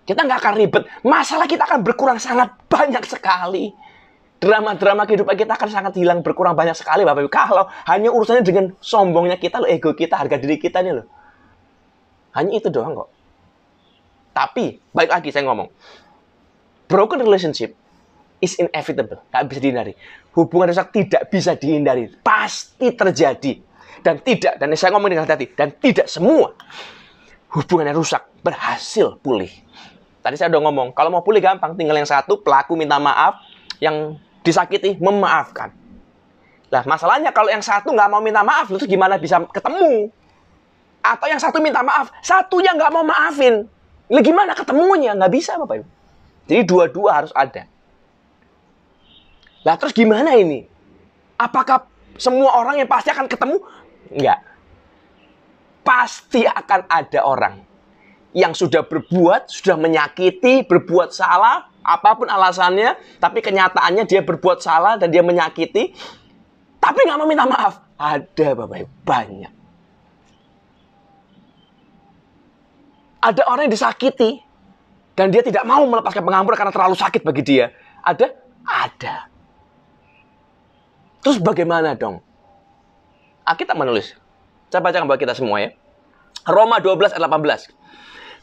Kita nggak akan ribet. Masalah kita akan berkurang sangat banyak sekali. Drama-drama kehidupan kita akan sangat hilang, berkurang banyak sekali, Bapak Ibu. Kalau hanya urusannya dengan sombongnya kita, loh, ego kita, harga diri kita nih loh. Hanya itu doang kok. Tapi, balik lagi saya ngomong. Broken relationship is inevitable. Nggak bisa dihindari. Hubungan rusak tidak bisa dihindari. Pasti terjadi. Dan saya ngomong dengan hati-hati. Dan tidak semua hubungan yang rusak berhasil pulih. Tadi saya udah ngomong, kalau mau pulih gampang. Tinggal yang satu, pelaku minta maaf. Yang disakiti, memaafkan. Nah, masalahnya kalau yang satu nggak mau minta maaf, terus gimana bisa ketemu? Atau yang satu minta maaf, satunya nggak mau maafin. Lah gimana ketemunya? Nggak bisa, Bapak Ibu. Jadi dua-dua harus ada. Lah terus gimana ini? Apakah semua orang yang pasti akan ketemu? Enggak. Pasti akan ada orang yang sudah berbuat, sudah menyakiti, berbuat salah, apapun alasannya, tapi kenyataannya dia berbuat salah dan dia menyakiti, tapi nggak mau minta maaf. Ada, Bapak Ibu, banyak. Ada orang yang disakiti, dan dia tidak mau melepaskan pengampunan karena terlalu sakit bagi dia. Ada? Ada. Terus bagaimana dong? Alkitab menulis. Saya bacakan buat kita semua ya. Roma 12 ayat 18.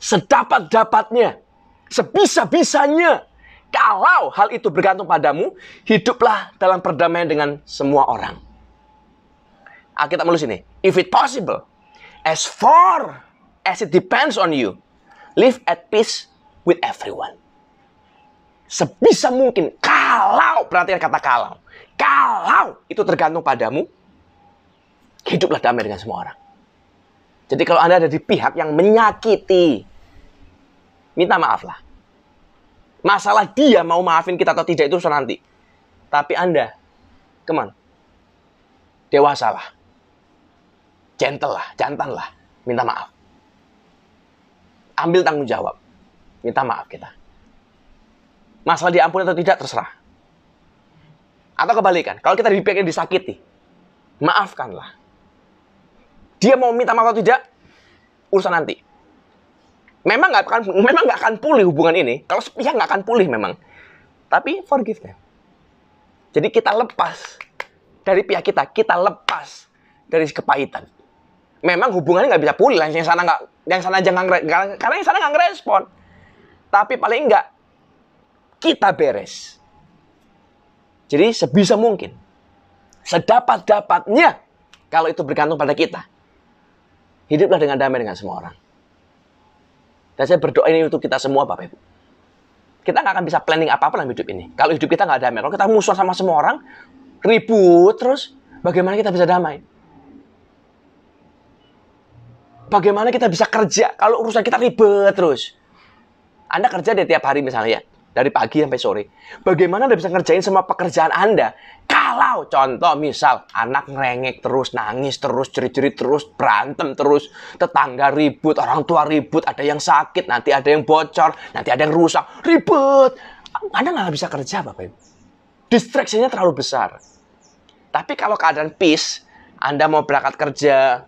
Sedapat-dapatnya, sebisa-bisanya, kalau hal itu bergantung padamu, hiduplah dalam perdamaian dengan semua orang. Alkitab menulis ini. If it possible, as far as it depends on you, live at peace with everyone. Sebisa mungkin, kalau, perhatikan kata kalau itu tergantung padamu, hiduplah damai dengan semua orang. Jadi kalau Anda ada di pihak yang menyakiti, minta maaflah. Masalah dia mau maafin kita atau tidak itu urusan nanti. Tapi Anda, kemana? Dewasalah. Gentle lah, jantan lah. Minta maaf. Ambil tanggung jawab. Minta maaf kita. Masalah diampuni atau tidak, terserah. Atau kebalikan, kalau kita di pihak yang disakiti, maafkanlah. Dia mau minta maaf atau tidak, urusan nanti. Memang nggak akan pulih hubungan ini. Kalau sepihak nggak akan pulih memang. Tapi forgive them. Jadi kita lepas dari pihak kita lepas dari kepahitan. Memang hubungannya nggak bisa pulih, yang sana aja karena yang sana nggak ngerespon. Tapi paling nggak kita beres. Jadi sebisa mungkin, sedapat-dapatnya, kalau itu bergantung pada kita, hiduplah dengan damai dengan semua orang. Dan saya berdoa ini untuk kita semua, Bapak Ibu. Kita nggak akan bisa planning apa-apa dalam hidup ini. Kalau hidup kita nggak damai, kalau kita musuhan sama semua orang, ribut terus, bagaimana kita bisa damai? Bagaimana kita bisa kerja kalau urusan kita ribet terus? Anda kerja di tiap hari misalnya ya, dari pagi sampai sore. Bagaimana Anda bisa ngerjain semua pekerjaan Anda? Kalau contoh misal anak ngerengek terus, nangis terus, jerit-jerit terus, berantem terus, tetangga ribut, orang tua ribut, ada yang sakit, nanti ada yang bocor, nanti ada yang rusak, ribut. Anda nggak bisa kerja, Bapak Ibu. Distraksinya terlalu besar. Tapi kalau keadaan peace, Anda mau berangkat kerja,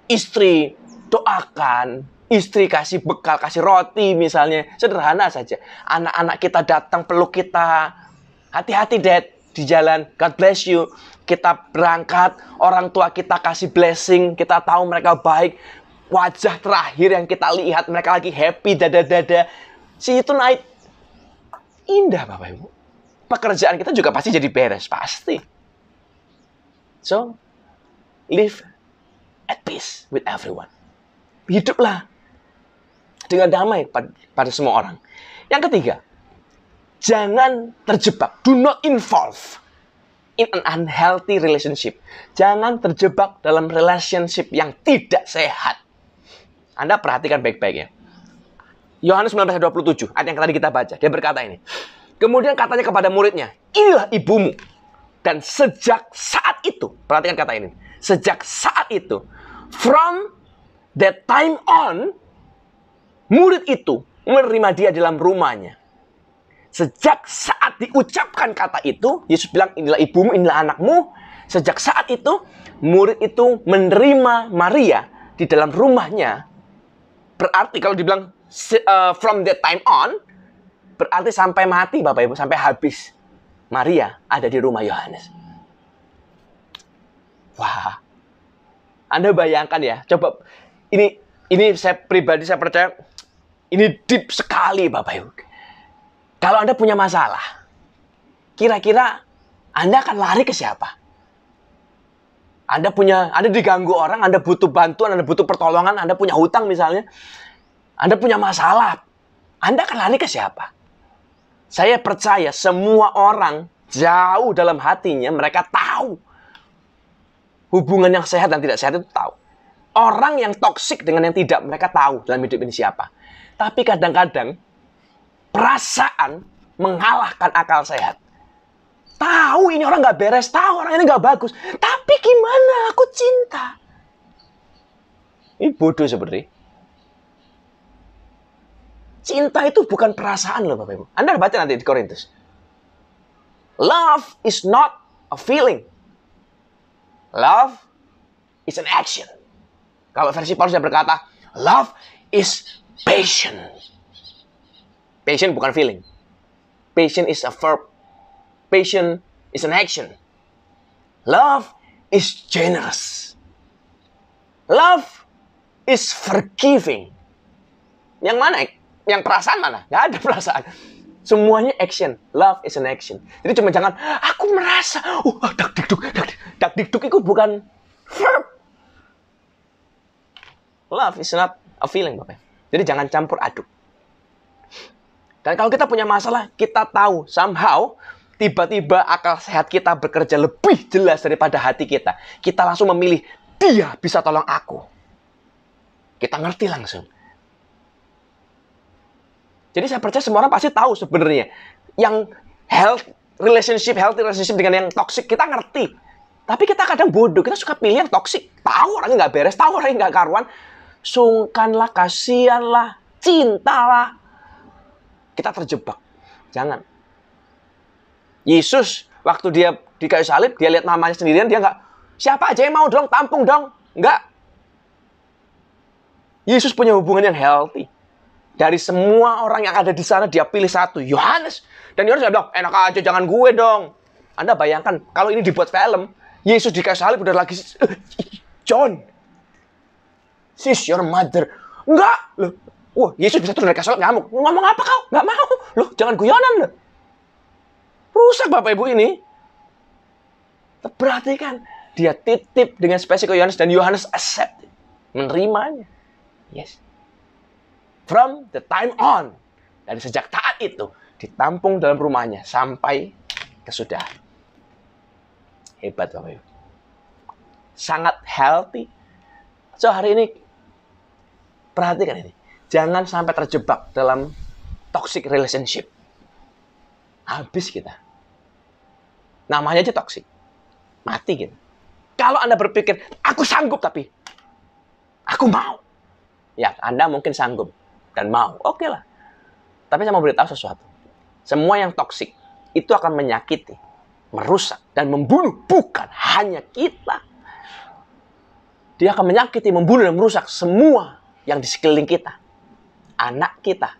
istri doakan, istri kasih bekal, kasih roti misalnya. Sederhana saja. Anak-anak kita datang peluk kita. Hati-hati, Dad, di jalan. God bless you. Kita berangkat, orang tua kita kasih blessing. Kita tahu mereka baik. Wajah terakhir yang kita lihat, mereka lagi happy, dada-dada. See you tonight. Indah, Bapak Ibu. Pekerjaan kita juga pasti jadi beres. Pasti. So, live at peace with everyone. Hiduplah dengan damai pada semua orang. Yang ketiga, jangan terjebak. Do not involve in an unhealthy relationship. Jangan terjebak dalam relationship yang tidak sehat. Anda perhatikan baik-baik ya. Yohanes 19:27, ayat yang tadi kita baca. Dia berkata ini. Kemudian katanya kepada muridnya, inilah ibumu. Dan sejak saat itu, perhatikan kata ini. Sejak saat itu, from that time on, murid itu menerima dia dalam rumahnya. Sejak saat diucapkan kata itu, Yesus bilang, inilah ibumu, inilah anakmu. Sejak saat itu, murid itu menerima Maria di dalam rumahnya. Berarti kalau dibilang from that time on, berarti sampai mati, Bapak Ibu, sampai habis. Maria ada di rumah Yohanes. Wah, Anda bayangkan ya, coba ini saya pribadi saya percaya ini deep sekali, Bapak Ibu. Kalau Anda punya masalah, kira-kira Anda akan lari ke siapa? Anda diganggu orang, Anda butuh bantuan, Anda butuh pertolongan, Anda punya hutang misalnya, Anda punya masalah, Anda akan lari ke siapa? Saya percaya semua orang jauh dalam hatinya mereka tahu hubungan yang sehat dan tidak sehat itu tahu. Orang yang toksik dengan yang tidak, mereka tahu dalam hidup ini siapa. Tapi kadang-kadang, perasaan mengalahkan akal sehat. Tahu ini orang nggak beres, tahu orang ini nggak bagus. Tapi gimana, aku cinta. Ini bodoh sebenarnya. Cinta itu bukan perasaan loh, Bapak Ibu. Anda baca nanti di Korintus. Love is not a feeling. Love is an action. Kalau versi Paulus dia berkata, love is passion. Passion bukan feeling. Passion is a verb. Passion is an action. Love is generous. Love is forgiving. Yang mana? Yang perasaan mana? Nggak ada perasaan. Semuanya action. Love is an action. Jadi cuma jangan, aku merasa, dak dikduk itu bukan verb. Love is not a feeling, Bapak. Jadi jangan campur aduk. Dan kalau kita punya masalah, kita tahu somehow tiba-tiba akal sehat kita bekerja lebih jelas daripada hati kita. Kita langsung memilih, dia bisa tolong aku. Kita ngerti langsung. Jadi saya percaya semua orang pasti tahu sebenarnya. Yang healthy relationship dengan yang toxic, kita ngerti. Tapi kita kadang bodoh, kita suka pilih yang toxic. Tahu orangnya nggak beres, tahu orangnya nggak karuan. Sungkanlah, kasihanlah, cintalah. Kita terjebak. Jangan. Yesus, waktu dia di kayu salib, dia lihat mamanya sendirian, dia nggak, siapa aja yang mau dong, tampung dong. Nggak. Yesus punya hubungan yang healthy. Dari semua orang yang ada di sana, dia pilih satu, Yohanes. Dan Yohanes bilang, enak aja, jangan gue dong. Anda bayangkan, kalau ini dibuat film, Yesus di kayu salib udah lagi, John, she's your mother. Enggak. Loh. Wah, Yesus bisa turun dari kayu salib ngamuk. Ngomong apa kau? Nggak mau. Loh, jangan guyonan loh. Rusak Bapak Ibu ini. Perhatikan, dia titip dengan spesifik ke Yohanes dan Yohanes accept. Menerimanya. Yes. From the time on. Dari sejak saat itu, ditampung dalam rumahnya sampai kesudahan. Hebat Bapak Ibu. Sangat healthy. So hari ini, perhatikan ini. Jangan sampai terjebak dalam toxic relationship. Habis kita. Namanya aja toxic. Mati gitu. Kalau Anda berpikir, aku sanggup tapi aku mau. Ya, Anda mungkin sanggup dan mau. Oke lah. Tapi saya mau beritahu sesuatu. Semua yang toksik itu akan menyakiti, merusak, dan membunuh. Bukan hanya kita. Dia akan menyakiti, membunuh, dan merusak semua yang di sekeliling kita. Anak kita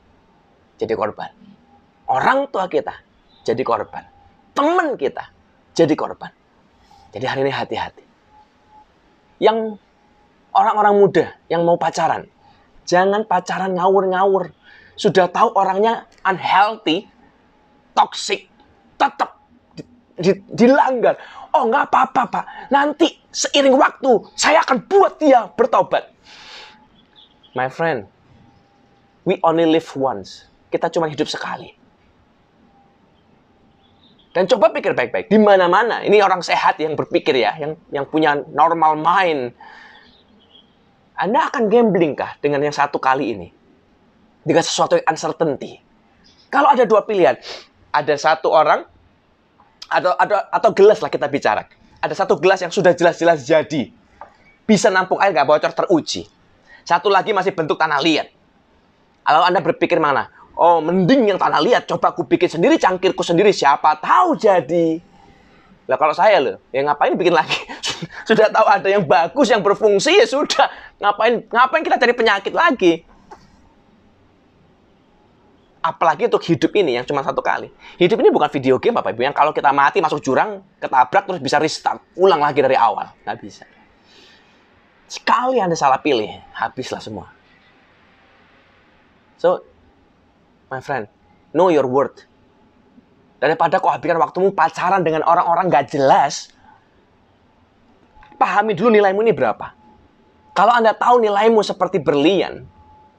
jadi korban. Orang tua kita jadi korban. Teman kita jadi korban. Jadi hari ini hati-hati. Yang orang-orang muda yang mau pacaran, jangan pacaran ngawur-ngawur. Sudah tahu orangnya unhealthy, toxic, tetap dilanggar. Oh, nggak apa-apa, Pak. Nanti seiring waktu, saya akan buat dia bertobat. My friend, we only live once. Kita cuma hidup sekali. Dan coba pikir baik-baik. Di mana-mana, ini orang sehat yang berpikir ya, yang punya normal mind. Anda akan gambling kah dengan yang satu kali ini? Dengan sesuatu yang uncertainty. Kalau ada dua pilihan, ada satu orang, atau gelas lah kita bicara. Ada satu gelas yang sudah jelas-jelas jadi. Bisa nampung air, nggak bocor, teruji. Satu lagi masih bentuk tanah liat. Kalau Anda berpikir mana? Oh, mending yang tanah liat. Coba aku bikin sendiri, cangkirku sendiri. Siapa tahu jadi. Lah kalau saya loh, ya ngapain bikin lagi? Sudah tahu ada yang bagus, yang berfungsi, ya sudah. Ngapain kita cari penyakit lagi? Apalagi untuk hidup ini yang cuma satu kali. Hidup ini bukan video game, Bapak Ibu. Yang kalau kita mati, masuk jurang, ketabrak, terus bisa restart. Ulang lagi dari awal. Nggak bisa. Sekali Anda salah pilih, habislah semua. So, my friend, know your worth. Daripada kau habiskan waktumu pacaran dengan orang-orang gak jelas, pahami dulu nilaimu ini berapa. Kalau Anda tahu nilaimu seperti berlian,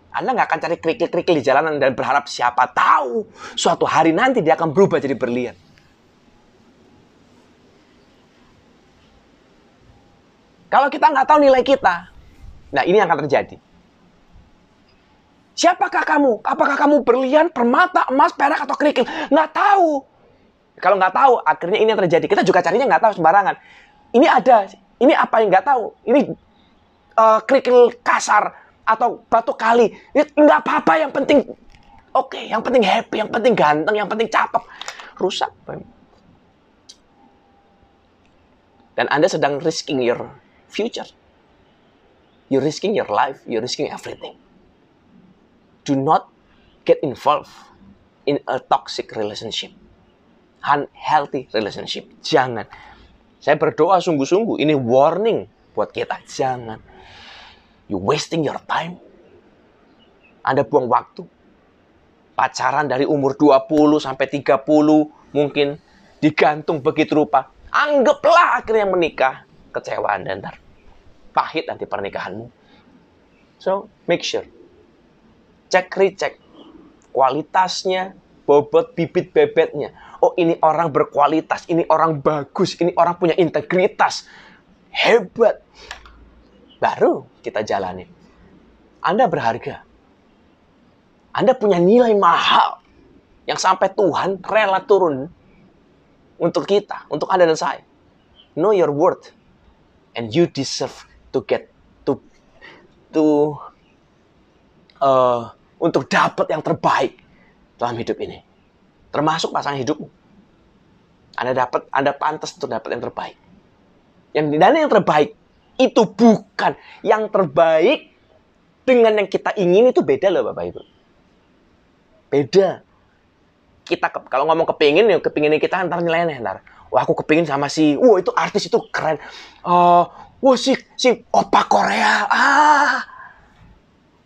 Anda nggak akan cari kerikil-kerikil di jalanan dan berharap siapa tahu suatu hari nanti dia akan berubah jadi berlian. Kalau kita nggak tahu nilai kita, nah ini yang akan terjadi. Siapakah kamu? Apakah kamu berlian, permata, emas, perak, atau kerikil? Nggak tahu. Kalau nggak tahu, akhirnya ini yang terjadi. Kita juga carinya nggak tahu sembarangan. Ini ada, ini apa yang nggak tahu? Ini kerikil kasar atau batu kali. Nggak apa-apa, yang penting oke, yang penting happy, yang penting ganteng, yang penting cakep. Rusak. Dan Anda sedang risking your future. You're risking your life, you're risking everything. Do not get involved in a toxic relationship. Unhealthy relationship. Jangan. Saya berdoa sungguh-sungguh. Ini warning buat kita. Jangan. You wasting your time. Anda buang waktu. Pacaran dari umur 20 sampai 30 mungkin digantung begitu rupa. Anggaplah akhirnya menikah. Kecewa Anda ntar. Pahit nanti pernikahanmu. So, make sure. Cek, recek. Kualitasnya, bobot bibit bebetnya. Oh, ini orang berkualitas, ini orang bagus, ini orang punya integritas. Hebat. Baru kita jalani. Anda berharga. Anda punya nilai mahal. Yang sampai Tuhan rela turun untuk kita, untuk Anda dan saya. Know your worth. And you deserve to get untuk dapat yang terbaik dalam hidup ini. Termasuk pasangan hidupmu. Anda pantas untuk dapat yang terbaik. Dan yang terbaik itu bukan yang terbaik dengan yang kita ingin, itu beda loh Bapak Ibu. Beda. Kita kalau ngomong kepingin kita ntar nyeleneh ntar. Wah, aku kepingin sama itu artis itu keren. Wah, si opa Korea.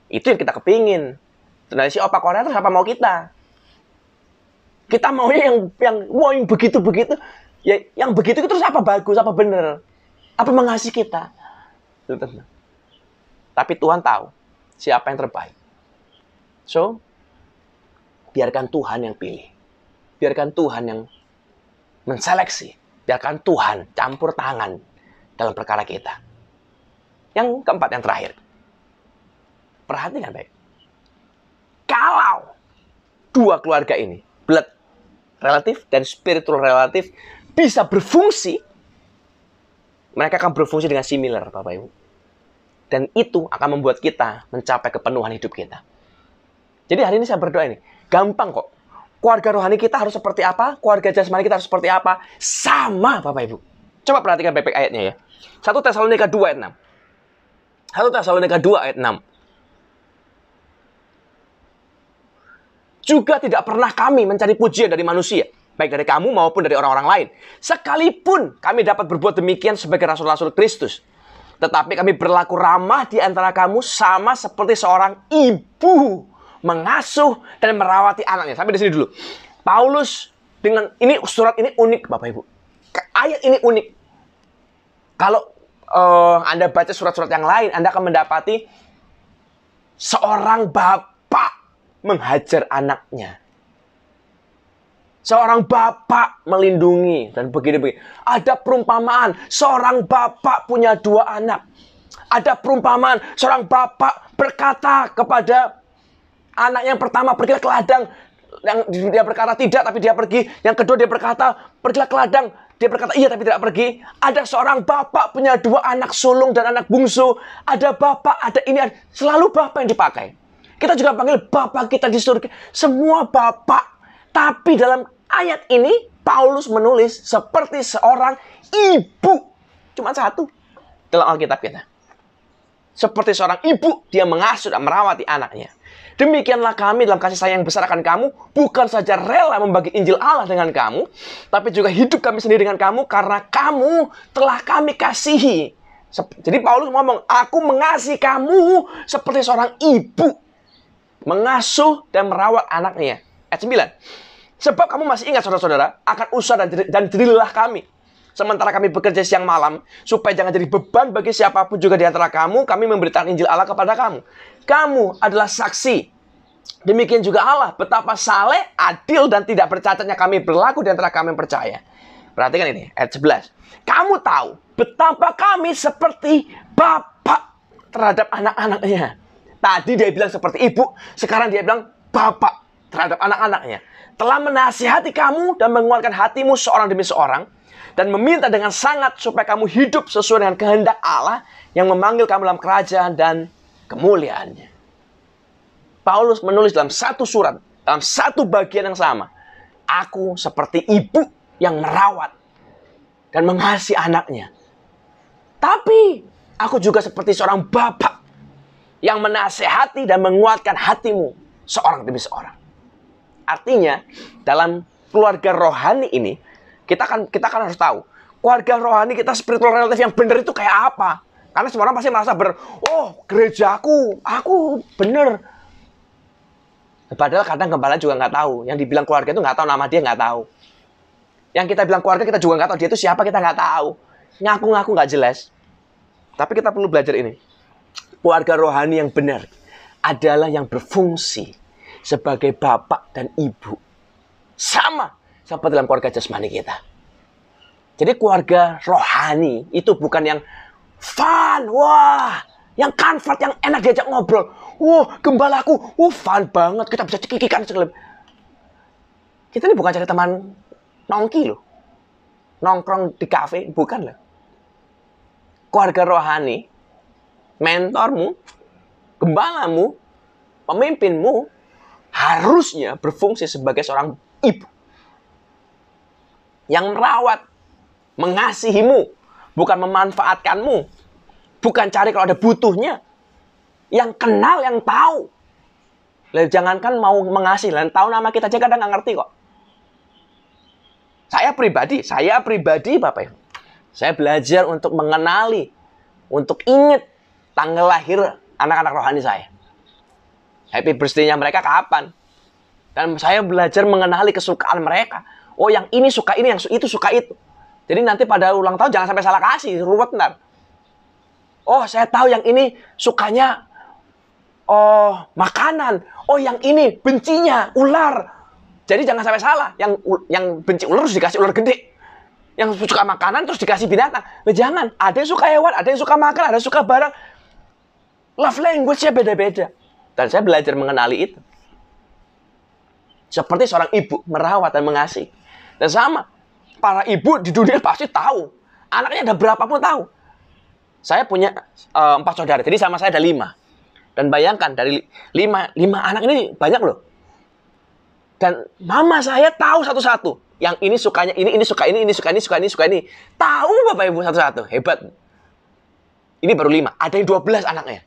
Itu yang kita kepingin. Nah, si opa Korea terus apa mau kita? Kita maunya yang begitu-begitu. Ya, yang begitu terus apa bagus, apa benar? Apa mengasihi kita? Tapi Tuhan tahu siapa yang terbaik. So, biarkan Tuhan yang pilih. Biarkan Tuhan yang menseleksi. Biarkan Tuhan campur tangan dalam perkara kita. Yang keempat, yang terakhir. Perhatikan baik. Kalau dua keluarga ini, blood relatif dan spiritual relatif, bisa berfungsi, mereka akan berfungsi dengan similar, Bapak Ibu. Dan itu akan membuat kita mencapai kepenuhan hidup kita. Jadi hari ini saya berdoa ini, gampang kok. Keluarga rohani kita harus seperti apa? Keluarga jasmani kita harus seperti apa? Sama, Bapak Ibu. Coba perhatikan baik-baik ayatnya ya. 1 Tesalonika 2 ayat 6. 1 Tesalonika 2 ayat 6. Juga tidak pernah kami mencari pujian dari manusia, baik dari kamu maupun dari orang-orang lain. Sekalipun kami dapat berbuat demikian sebagai rasul-rasul Kristus. Tetapi kami berlaku ramah di antara kamu sama seperti seorang ibu mengasuh dan merawati anaknya. Sampai di sini dulu. Paulus dengan ini, surat ini unik, Bapak Ibu. Ayat ini unik. Kalau Anda baca surat-surat yang lain, Anda akan mendapati seorang bapak menghajar anaknya. Seorang bapak melindungi dan begini-begini. Ada perumpamaan, seorang bapak punya 2 anak. Ada perumpamaan, seorang bapak berkata kepada anak yang pertama, pergilah ke ladang. Yang dia berkata tidak, tapi dia pergi. Yang kedua dia berkata, pergilah ke ladang. Dia berkata iya, tapi tidak pergi. Ada seorang bapak punya 2 anak sulung dan anak bungsu. Ada bapak, ada ini. Selalu bapak yang dipakai. Kita juga panggil bapak kita di surga. Semua bapak. Tapi dalam ayat ini, Paulus menulis seperti seorang ibu. Cuma satu dalam Alkitab kita. Seperti seorang ibu, dia mengasuh dan merawati anaknya. Demikianlah kami dalam kasih sayang yang besar akan kamu, bukan saja rela membagi Injil Allah dengan kamu, tapi juga hidup kami sendiri dengan kamu, karena kamu telah kami kasihi. Jadi Paulus ngomong, aku mengasihi kamu seperti seorang ibu, mengasuh dan merawat anaknya. Ayat 9. Sebab kamu masih ingat, saudara-saudara, akan usaha dan jerilah kami. Sementara kami bekerja siang malam, supaya jangan jadi beban bagi siapapun juga di antara kamu, kami memberitakan Injil Allah kepada kamu. Kamu adalah saksi. Demikian juga Allah, betapa saleh, adil, dan tidak bercacatnya kami berlaku di antara kami yang percaya. Perhatikan ini, ayat 11. Kamu tahu betapa kami seperti bapak terhadap anak-anaknya. Tadi dia bilang seperti ibu, sekarang dia bilang bapak terhadap anak-anaknya. Telah menasihati kamu dan menguatkan hatimu seorang demi seorang, dan meminta dengan sangat supaya kamu hidup sesuai dengan kehendak Allah yang memanggil kamu dalam kerajaan dan kemuliaannya. Paulus menulis dalam satu surat, dalam satu bagian yang sama. Aku seperti ibu yang merawat dan mengasihi anaknya. Tapi aku juga seperti seorang bapak yang menasehati dan menguatkan hatimu seorang demi seorang. Artinya, dalam keluarga rohani ini, kita kan harus tahu, keluarga rohani kita spiritual relatif yang benar itu kayak apa. Karena semua orang pasti merasa gerejaku, aku benar. Padahal kadang gembala juga nggak tahu. Yang dibilang keluarga itu nggak tahu, nama dia nggak tahu. Yang kita bilang keluarga, kita juga nggak tahu dia itu siapa, kita nggak tahu. Ngaku-ngaku nggak jelas. Tapi kita perlu belajar ini. Keluarga rohani yang benar adalah yang berfungsi sebagai bapak dan ibu. Sama seperti dalam keluarga jasmani kita. Jadi keluarga rohani itu bukan yang fun, wah, yang comfort, yang enak diajak ngobrol. Wah, gembalaku, fun banget, kita bisa cekikikan segala. Kita ini bukan cari teman nongki loh. Nongkrong di kafe, bukan loh. Keluarga rohani, mentormu, gembalamu, pemimpinmu, harusnya berfungsi sebagai seorang ibu. Yang merawat, mengasihimu, bukan memanfaatkanmu, bukan cari kalau ada butuhnya. Yang kenal, yang tahu. Jangankan mau mengasihi, tahu nama kita aja kadang nggak ngerti kok. Saya pribadi, Bapak Ibu, saya belajar untuk mengenali, untuk ingat tanggal lahir anak-anak rohani saya. Happy birthday-nya mereka kapan? Dan saya belajar mengenali kesukaan mereka. Oh, yang ini suka ini, yang itu suka itu. Jadi nanti pada ulang tahun jangan sampai salah kasih, ruwet ntar. Oh, saya tahu yang ini sukanya oh makanan, oh yang ini bencinya ular. Jadi jangan sampai salah, yang benci ular terus dikasih ular gede. Yang suka makanan terus dikasih binatang. Nah, jangan, ada yang suka hewan, ada yang suka makan, ada yang suka barang. Love language-nya beda-beda. Dan saya belajar mengenali itu. Seperti seorang ibu merawat dan mengasihi. Dan sama, para ibu di dunia pasti tahu. Anaknya ada berapa pun tahu. Saya punya 4 saudara, jadi sama saya ada 5. Dan bayangkan, dari 5 anak ini banyak loh. Dan mama saya tahu satu-satu. Yang ini sukanya ini suka ini suka ini, suka ini, suka ini. Tahu Bapak Ibu satu-satu. Hebat. Ini baru 5. Ada yang 12 anaknya.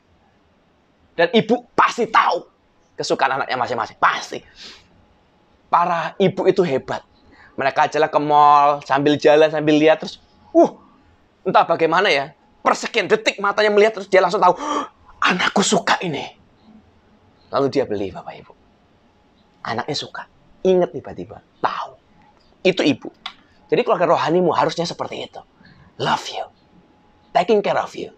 Dan ibu pasti tahu kesukaan anaknya masing-masing. Pasti. Para ibu itu hebat. Mereka jalan ke mall, sambil jalan, sambil lihat. Terus, entah bagaimana ya. Persekian detik matanya melihat, terus dia langsung tahu, anakku suka ini. Lalu dia beli, Bapak Ibu. Anaknya suka. Ingat tiba-tiba. Tahu. Itu ibu. Jadi keluarga rohanimu harusnya seperti itu. Love you. Taking care of you.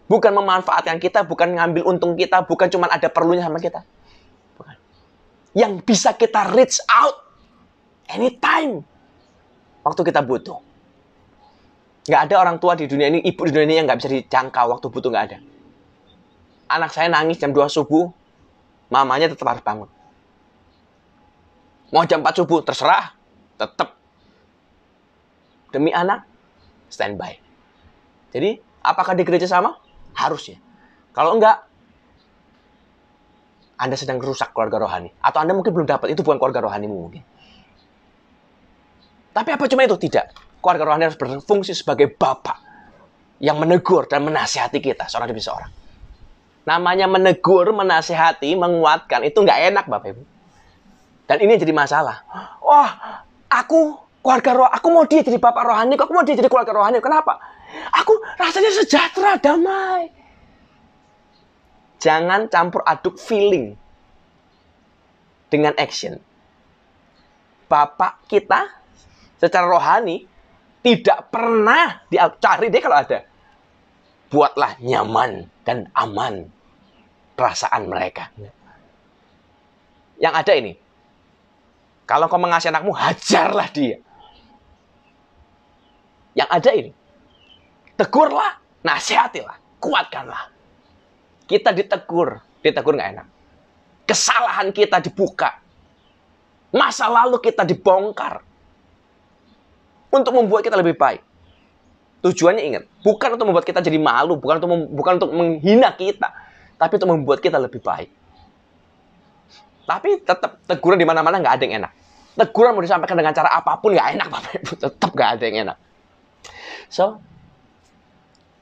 Bukan memanfaatkan kita, bukan ngambil untung kita, bukan cuma ada perlunya sama kita. Bukan. Yang bisa kita reach out anytime. Waktu kita butuh. Nggak ada orang tua di dunia ini, ibu di dunia ini yang nggak bisa dijangkau waktu butuh, nggak ada. Anak saya nangis jam 2 subuh, mamanya tetap harus bangun. Mau jam 4 subuh, terserah. Tetap. Demi anak, standby. Jadi, apakah di gereja sama? Harusnya. Kalau enggak, Anda sedang rusak keluarga rohani. Atau Anda mungkin belum dapat, itu bukan keluarga rohanimu mungkin. Tapi apa cuma itu? Tidak. Keluarga rohani harus berfungsi sebagai bapak yang menegur dan menasihati kita, seorang demi seorang. Namanya menegur, menasihati, menguatkan, itu nggak enak, Bapak Ibu. Dan ini jadi masalah. Wah, aku mau dia jadi bapak rohani, aku mau dia jadi keluarga rohani. Kenapa? Aku rasanya sejahtera, damai. Jangan campur aduk feeling dengan action. Bapak kita secara rohani tidak pernah dicari dia kalau ada. Buatlah nyaman dan aman perasaan mereka. Yang ada ini. Kalau kau mengasihi anakmu, hajarlah dia. Yang ada ini. Tegurlah, nasihatilah, kuatkanlah. Kita ditegur nggak enak. Kesalahan kita dibuka. Masa lalu kita dibongkar. Untuk membuat kita lebih baik. Tujuannya ingat, bukan untuk membuat kita jadi malu, bukan untuk menghina kita, tapi untuk membuat kita lebih baik. Tapi tetap teguran di mana-mana nggak ada yang enak. Teguran mau disampaikan dengan cara apapun nggak enak, Bapak Ibu. Tetap nggak ada yang enak. So,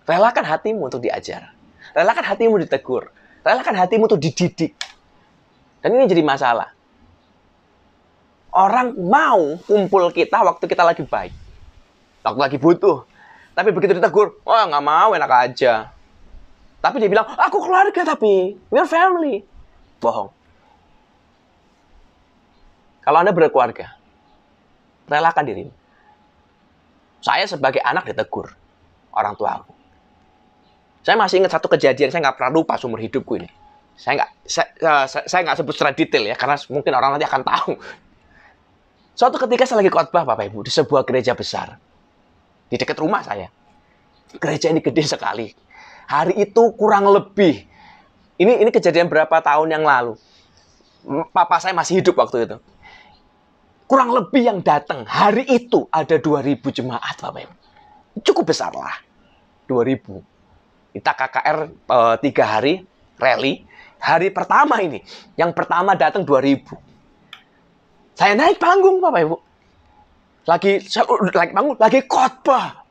relakan hatimu untuk diajar. Relakan hatimu ditegur. Relakan hatimu untuk dididik. Dan ini jadi masalah. Orang mau kumpul kita waktu kita lagi baik. Waktu lagi butuh. Tapi begitu ditegur, nggak mau, enak aja. Tapi dia bilang, aku keluarga tapi, we're family. Bohong. Kalau Anda berkeluarga, relakan dirimu. Saya sebagai anak ditegur orang tua aku. Saya masih ingat satu kejadian, saya nggak pernah lupa seumur hidupku ini. Saya nggak sebut secara detail ya, karena mungkin orang nanti akan tahu. Suatu ketika saya lagi khotbah, Bapak Ibu, di sebuah gereja besar. Di dekat rumah saya. Gereja ini gede sekali. Hari itu kurang lebih. Ini kejadian berapa tahun yang lalu. Papa saya masih hidup waktu itu. Kurang lebih yang datang. Hari itu ada 2.000 jemaat, Bapak Ibu. Cukup besar lah. 2.000. Kita KKR 3 hari, rally. Hari pertama ini. Yang pertama datang 2.000. Saya naik panggung, Bapak Ibu. Lagi panggung, lagi khotbah.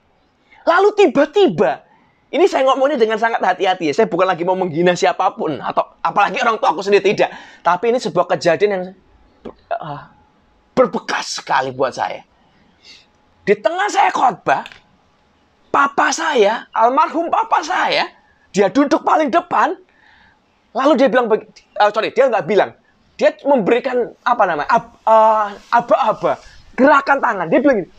Lalu tiba-tiba, ini saya ngomongnya dengan sangat hati-hati ya. Saya bukan lagi mau menghina siapapun, atau apalagi orang tua aku sendiri, tidak. Tapi ini sebuah kejadian yang berbekas sekali buat saya. Di tengah saya khotbah, papa saya, almarhum papa saya, dia duduk paling depan. Lalu dia bilang, dia nggak bilang. Dia memberikan, aba-aba. Gerakan tangan. Dia bilang gini,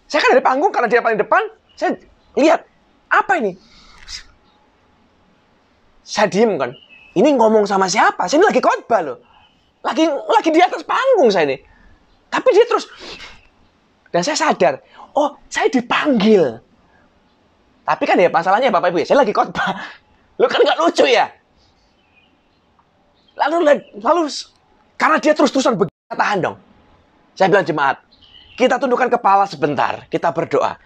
saya kan dari panggung karena dia paling depan, saya lihat, apa ini? Saya diem kan. Ini ngomong sama siapa? Saya ini lagi khotbah loh. Lagi di atas panggung saya ini. Tapi dia terus. Dan saya sadar. Oh, saya dipanggil. Tapi kan ya masalahnya Bapak Ibu ya. Saya lagi khotbah. Lo kan nggak lucu ya. Lalu karena dia terus-terusan begitu, tahan dong. Saya bilang jemaat, kita tundukkan kepala sebentar, kita berdoa.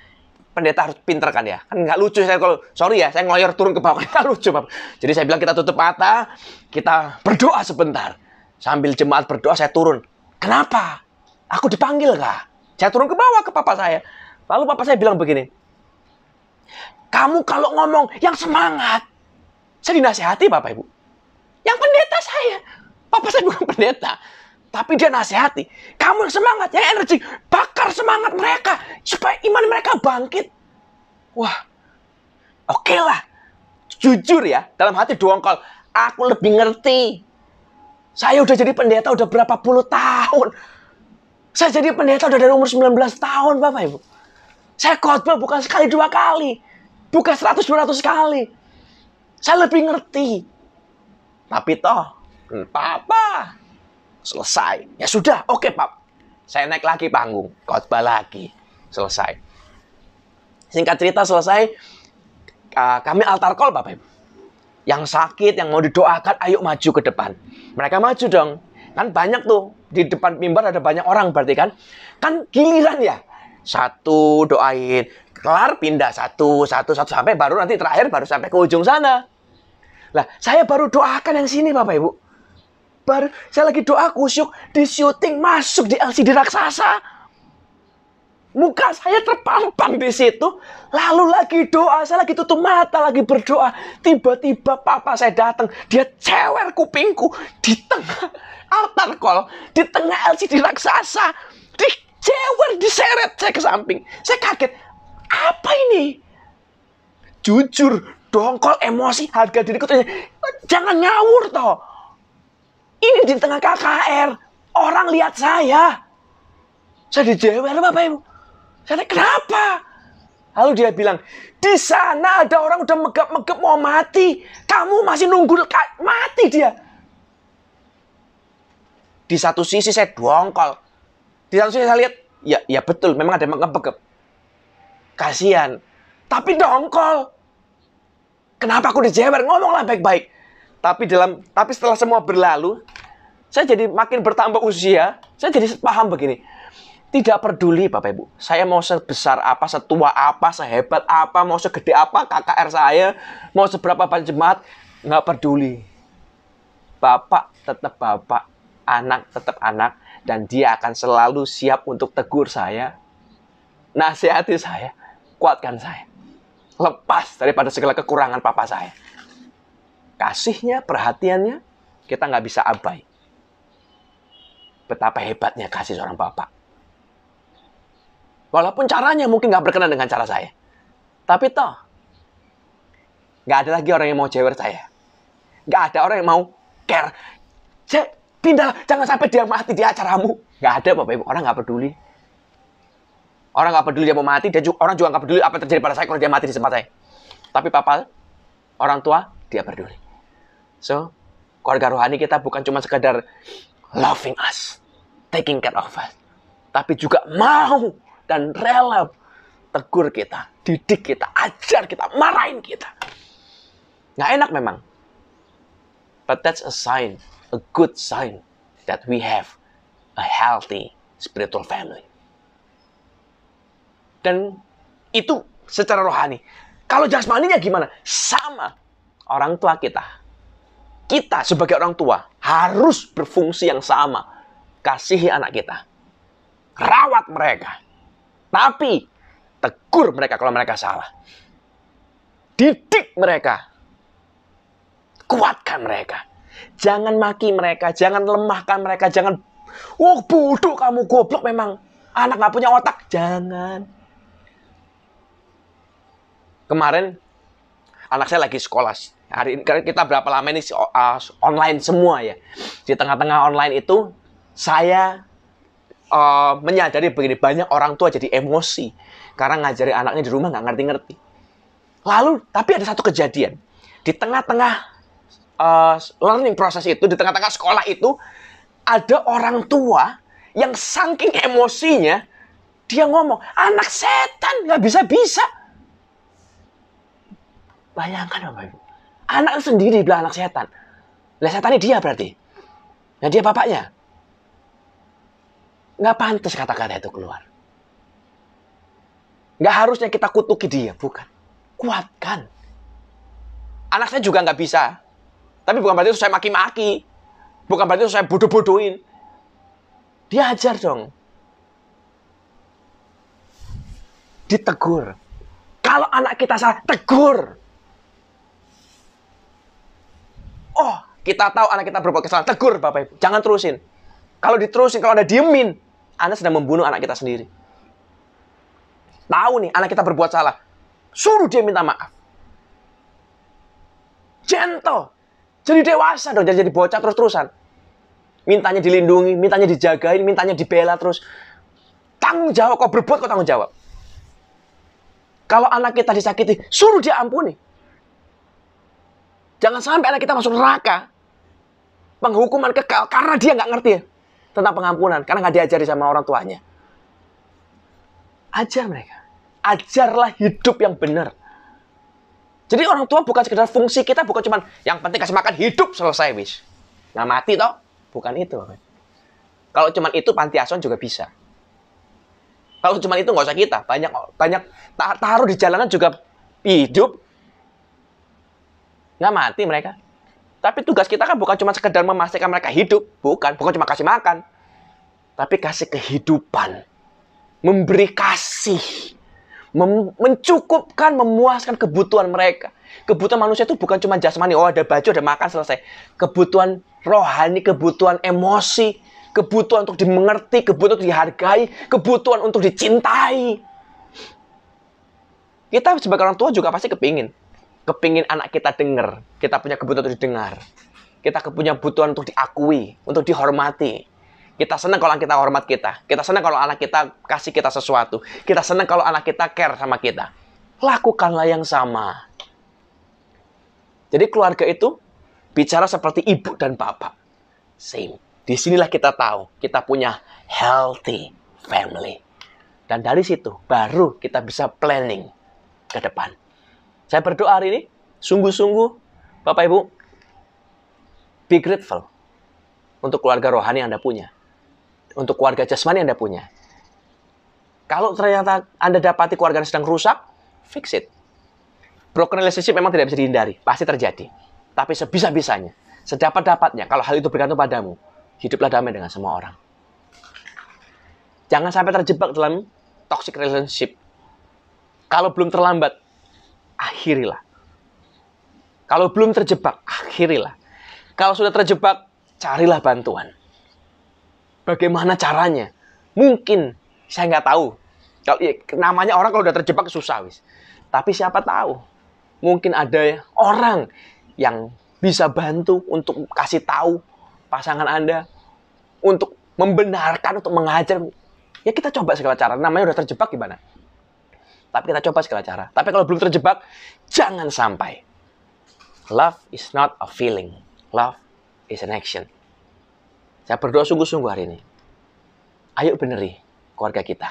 Pendeta harus pinter kan ya, kan nggak lucu saya kalau, sorry ya, saya ngeloyor turun ke bawah, nggak lucu. Bapak. Jadi saya bilang kita tutup mata, kita berdoa sebentar. Sambil jemaat berdoa, saya turun. Kenapa? Aku dipanggil kah? Saya turun ke bawah ke papa saya. Lalu papa saya bilang begini, kamu kalau ngomong yang semangat. Saya dinasihati Bapak Ibu. Yang pendeta saya. Papa saya bukan pendeta. Tapi dia nasihati. Kamu yang semangat, yang energi. Bakar semangat mereka. Supaya iman mereka bangkit. Wah. Oke lah. Jujur ya. Dalam hati dongkol. Aku lebih ngerti. Saya udah jadi pendeta udah berapa puluh tahun. Saya jadi pendeta udah dari umur 19 tahun Bapak Ibu. Saya khotbah bukan sekali 2 kali. Bukan 100-200 kali. Saya lebih ngerti. Tapi toh, Papa selesai. Ya sudah, oke Pak. Saya naik lagi panggung, khotbah lagi. Selesai. Singkat cerita selesai, kami altar call Bapak Ibu. Yang sakit, yang mau didoakan, ayo maju ke depan. Mereka maju dong. Kan banyak tuh, di depan mimbar ada banyak orang berarti kan. Kan giliran ya. Satu doain, kelar pindah satu sampai baru nanti terakhir baru sampai ke ujung sana. Lah, saya baru doakan yang sini Bapak Ibu. Baru saya lagi doa kusyuk, di syuting masuk di LCD raksasa. Muka saya terpampang di situ. Lalu lagi doa, saya lagi tutup mata, lagi berdoa. Tiba-tiba papa saya datang, dia cewer kupingku di tengah altar call, di tengah LCD raksasa. Dicewer, diseret saya ke samping. Saya kaget. Apa ini? Jujur, dongkol, emosi, harga diriku. Jangan ngawur toh. Ini di tengah KKR. Orang lihat saya. Saya dijewer Bapak Ibu. Saya tanya, kenapa? Lalu dia bilang, di sana ada orang udah megap-megap mau mati. Kamu masih nunggu mati dia. Di satu sisi saya dongkol. Di satu sisi saya lihat, ya betul, memang ada megap-megap. Kasihan. Tapi dongkol. Kenapa aku dijewer? Ngomonglah baik-baik. Tapi setelah semua berlalu, saya jadi makin bertambah usia, saya jadi paham begini. Tidak peduli Bapak Ibu, saya mau sebesar apa, setua apa, sehebat apa, mau segede apa KKR saya, mau seberapa banyak jemaat, nggak peduli. Bapak tetap bapak, anak tetap anak, dan dia akan selalu siap untuk tegur saya, nasihati saya, kuatkan saya. Lepas daripada segala kekurangan papa saya. Kasihnya, perhatiannya, kita nggak bisa abai. Betapa hebatnya kasih seorang bapak. Walaupun caranya mungkin nggak berkenan dengan cara saya. Tapi toh, nggak ada lagi orang yang mau jewer saya. Nggak ada orang yang mau care. Pindah, jangan sampai dia mati di acaramu. Nggak ada Bapak Ibu, orang nggak peduli. Orang nggak peduli dia mau mati, orang juga nggak peduli apa yang terjadi pada saya kalau dia mati di tempat saya. Tapi papa, orang tua, dia peduli. So, keluarga rohani kita bukan cuma sekadar loving us, taking care of us. Tapi juga mau dan rela tegur kita, didik kita, ajar kita, marahin kita. Nggak enak memang. But that's a sign, a good sign that we have a healthy spiritual family. Dan itu secara rohani. Kalau jasmaninya gimana? Sama. Orang tua kita. Kita sebagai orang tua harus berfungsi yang sama. Kasihi anak kita. Rawat mereka. Tapi tegur mereka kalau mereka salah. Didik mereka. Kuatkan mereka. Jangan maki mereka. Jangan lemahkan mereka. Jangan, bodoh kamu, goblok memang. Anak gak punya otak. Jangan. Kemarin anak saya lagi sekolah. Hari ini kita berapa lama ini online semua ya. Di tengah-tengah online itu saya menyadari begini, banyak orang tua jadi emosi karena ngajari anaknya di rumah nggak ngerti-ngerti. Lalu tapi ada satu kejadian di tengah-tengah learning proses itu, di tengah-tengah sekolah itu, ada orang tua yang saking emosinya, dia ngomong, anak setan, nggak bisa-bisa. Bayangkan Bapak Ibu, anak sendiri bilang anak setan. Lah setannya dia berarti. Nah dia bapaknya. Nggak pantas kata-kata itu keluar. Nggak harusnya kita kutuki dia, bukan. Kuatkan. Anak saya juga nggak bisa. Tapi bukan berarti itu saya maki-maki. Bukan berarti itu saya bodoh-bodohin. Dia ajar dong. Ditegur. Kalau anak kita salah, tegur. Oh, kita tahu anak kita berbuat kesalahan. Tegur, Bapak Ibu. Jangan terusin. Kalau diterusin, kalau Anda diemin, Anda sedang membunuh anak kita sendiri. Tahu nih, anak kita berbuat salah. Suruh dia minta maaf. Gentle. Jadi dewasa dong, jadi bocah terus-terusan. Mintanya dilindungi, mintanya dijagain, mintanya dibela terus. Tanggung jawab, kau berbuat, kau tanggung jawab. Kalau anak kita disakiti, suruh dia ampuni. Jangan sampai anak kita masuk neraka. Penghukuman kekal, karena dia nggak ngerti tentang pengampunan. Karena nggak diajari sama orang tuanya. Ajar mereka. Ajarlah hidup yang benar. Jadi orang tua bukan sekedar fungsi kita, bukan cuma yang penting kasih makan, hidup selesai wis. Nggak mati toh? Bukan itu. Kalau cuma itu panti asuhan juga bisa. Kalau cuma itu nggak usah kita. Banyak taruh di jalanan juga hidup. Nggak mati mereka. Tapi tugas kita kan bukan cuma sekedar memastikan mereka hidup. Bukan cuma kasih makan. Tapi kasih kehidupan. Memberi kasih. Mencukupkan, memuaskan kebutuhan mereka. Kebutuhan manusia itu bukan cuma jasmani. Oh, ada baju, ada makan, selesai. Kebutuhan rohani, kebutuhan emosi, kebutuhan untuk dimengerti, kebutuhan untuk dihargai, kebutuhan untuk dicintai. Kita sebagai orang tua juga pasti kepingin anak kita dengar. Kita punya kebutuhan untuk didengar. Kita punya kebutuhan untuk diakui, untuk dihormati. Kita senang kalau anak kita hormat kita. Kita senang kalau anak kita kasih kita sesuatu. Kita senang kalau anak kita care sama kita. Lakukanlah yang sama. Jadi keluarga itu bicara seperti ibu dan bapak. Same. Disinilah kita tahu kita punya healthy family. Dan dari situ baru kita bisa planning ke depan. Saya berdoa hari ini, sungguh-sungguh, Bapak Ibu, be grateful untuk keluarga rohani yang Anda punya. Untuk keluarga jasmani yang Anda punya. Kalau ternyata Anda dapati keluarga yang sedang rusak, fix it. Broken relationship memang tidak bisa dihindari, pasti terjadi. Tapi sebisa-bisanya, sedapat-dapatnya, kalau hal itu bergantung padamu, hiduplah damai dengan semua orang. Jangan sampai terjebak dalam toxic relationship. Kalau belum terlambat, akhirilah. Kalau belum terjebak, akhirilah. Kalau sudah terjebak, carilah bantuan. Bagaimana caranya? Mungkin, saya nggak tahu. Kalau namanya orang kalau udah terjebak susah, wis. Tapi siapa tahu. Mungkin ada orang yang bisa bantu untuk kasih tahu pasangan Anda. Untuk membenarkan, untuk mengajar. Ya kita coba segala cara. Namanya udah terjebak gimana? Tapi kita coba segala cara. Tapi kalau belum terjebak, jangan sampai. Love is not a feeling. Love is an action. Saya berdoa sungguh-sungguh hari ini. Ayo beneri keluarga kita.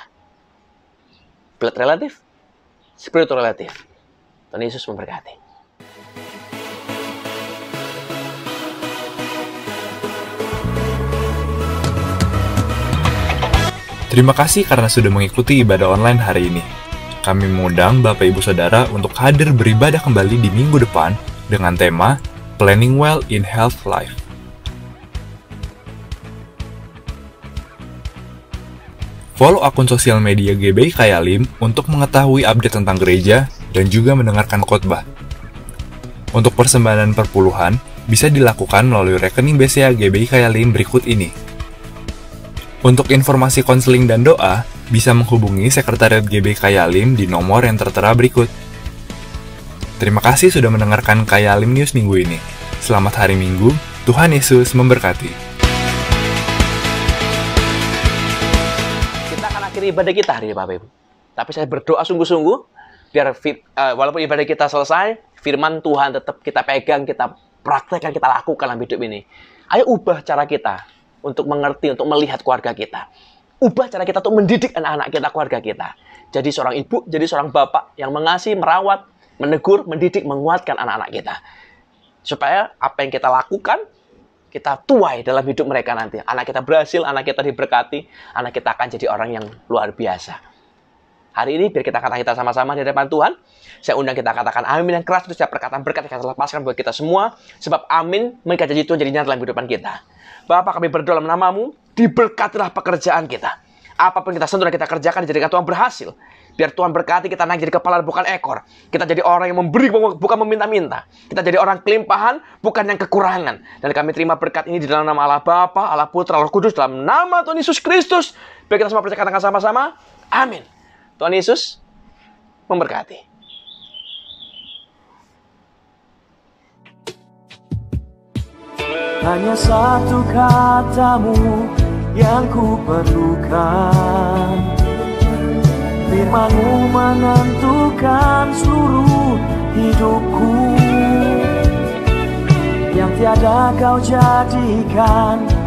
Blood relatif, spiritual relatif. Tuhan Yesus memberkati. Terima kasih karena sudah mengikuti ibadah online hari ini. Kami mengundang Bapak Ibu Saudara untuk hadir beribadah kembali di minggu depan dengan tema Planning Well in Health Life. Follow akun sosial media GBI Kayalim untuk mengetahui update tentang gereja dan juga mendengarkan khotbah. Untuk persembahan perpuluhan bisa dilakukan melalui rekening BCA GBI Kayalim berikut ini. Untuk informasi konseling dan doa, bisa menghubungi Sekretariat GBI Kayalim di nomor yang tertera berikut. Terima kasih sudah mendengarkan Kayalim News minggu ini. Selamat hari Minggu, Tuhan Yesus memberkati. Ibadah kita hari ini Bapak Ibu. Tapi saya berdoa sungguh-sungguh biar walaupun ibadah kita selesai, firman Tuhan tetap kita pegang, kita praktekkan, kita lakukan dalam hidup ini. Ayo ubah cara kita untuk mengerti, untuk melihat keluarga kita. Ubah cara kita untuk mendidik anak-anak kita, keluarga kita. Jadi seorang ibu, jadi seorang bapak yang mengasihi, merawat, menegur, mendidik, menguatkan anak-anak kita. Supaya apa yang kita lakukan, kita tuai dalam hidup mereka nanti. Anak kita berhasil, anak kita diberkati, anak kita akan jadi orang yang luar biasa. Hari ini biar kita kata kita sama-sama di hadapan Tuhan. Saya undang kita katakan amin yang keras, itu setiap perkataan berkat yang kita lepaskan buat kita semua. Sebab amin, mereka janji Tuhan jadi nyata dalam kehidupan kita. Bapa, kami berdoa dalam nama-Mu, diberkatilah pekerjaan kita. Apapun kita sentuh dan kita kerjakan, dijadikan Tuhan berhasil. Biar Tuhan berkati kita naik jadi kepala bukan ekor. Kita jadi orang yang memberi bukan meminta-minta. Kita jadi orang kelimpahan bukan yang kekurangan. Dan kami terima berkat ini di dalam nama Allah Bapa, Allah Putra, Allah Kudus, dalam nama Tuhan Yesus Kristus. Biar kita semua percaya katakan sama-sama. Amin. Tuhan Yesus memberkati. Hanya satu katamu yang ku perlukan, firman-Mu menentukan seluruh hidupku. Yang tiada Kau jadikan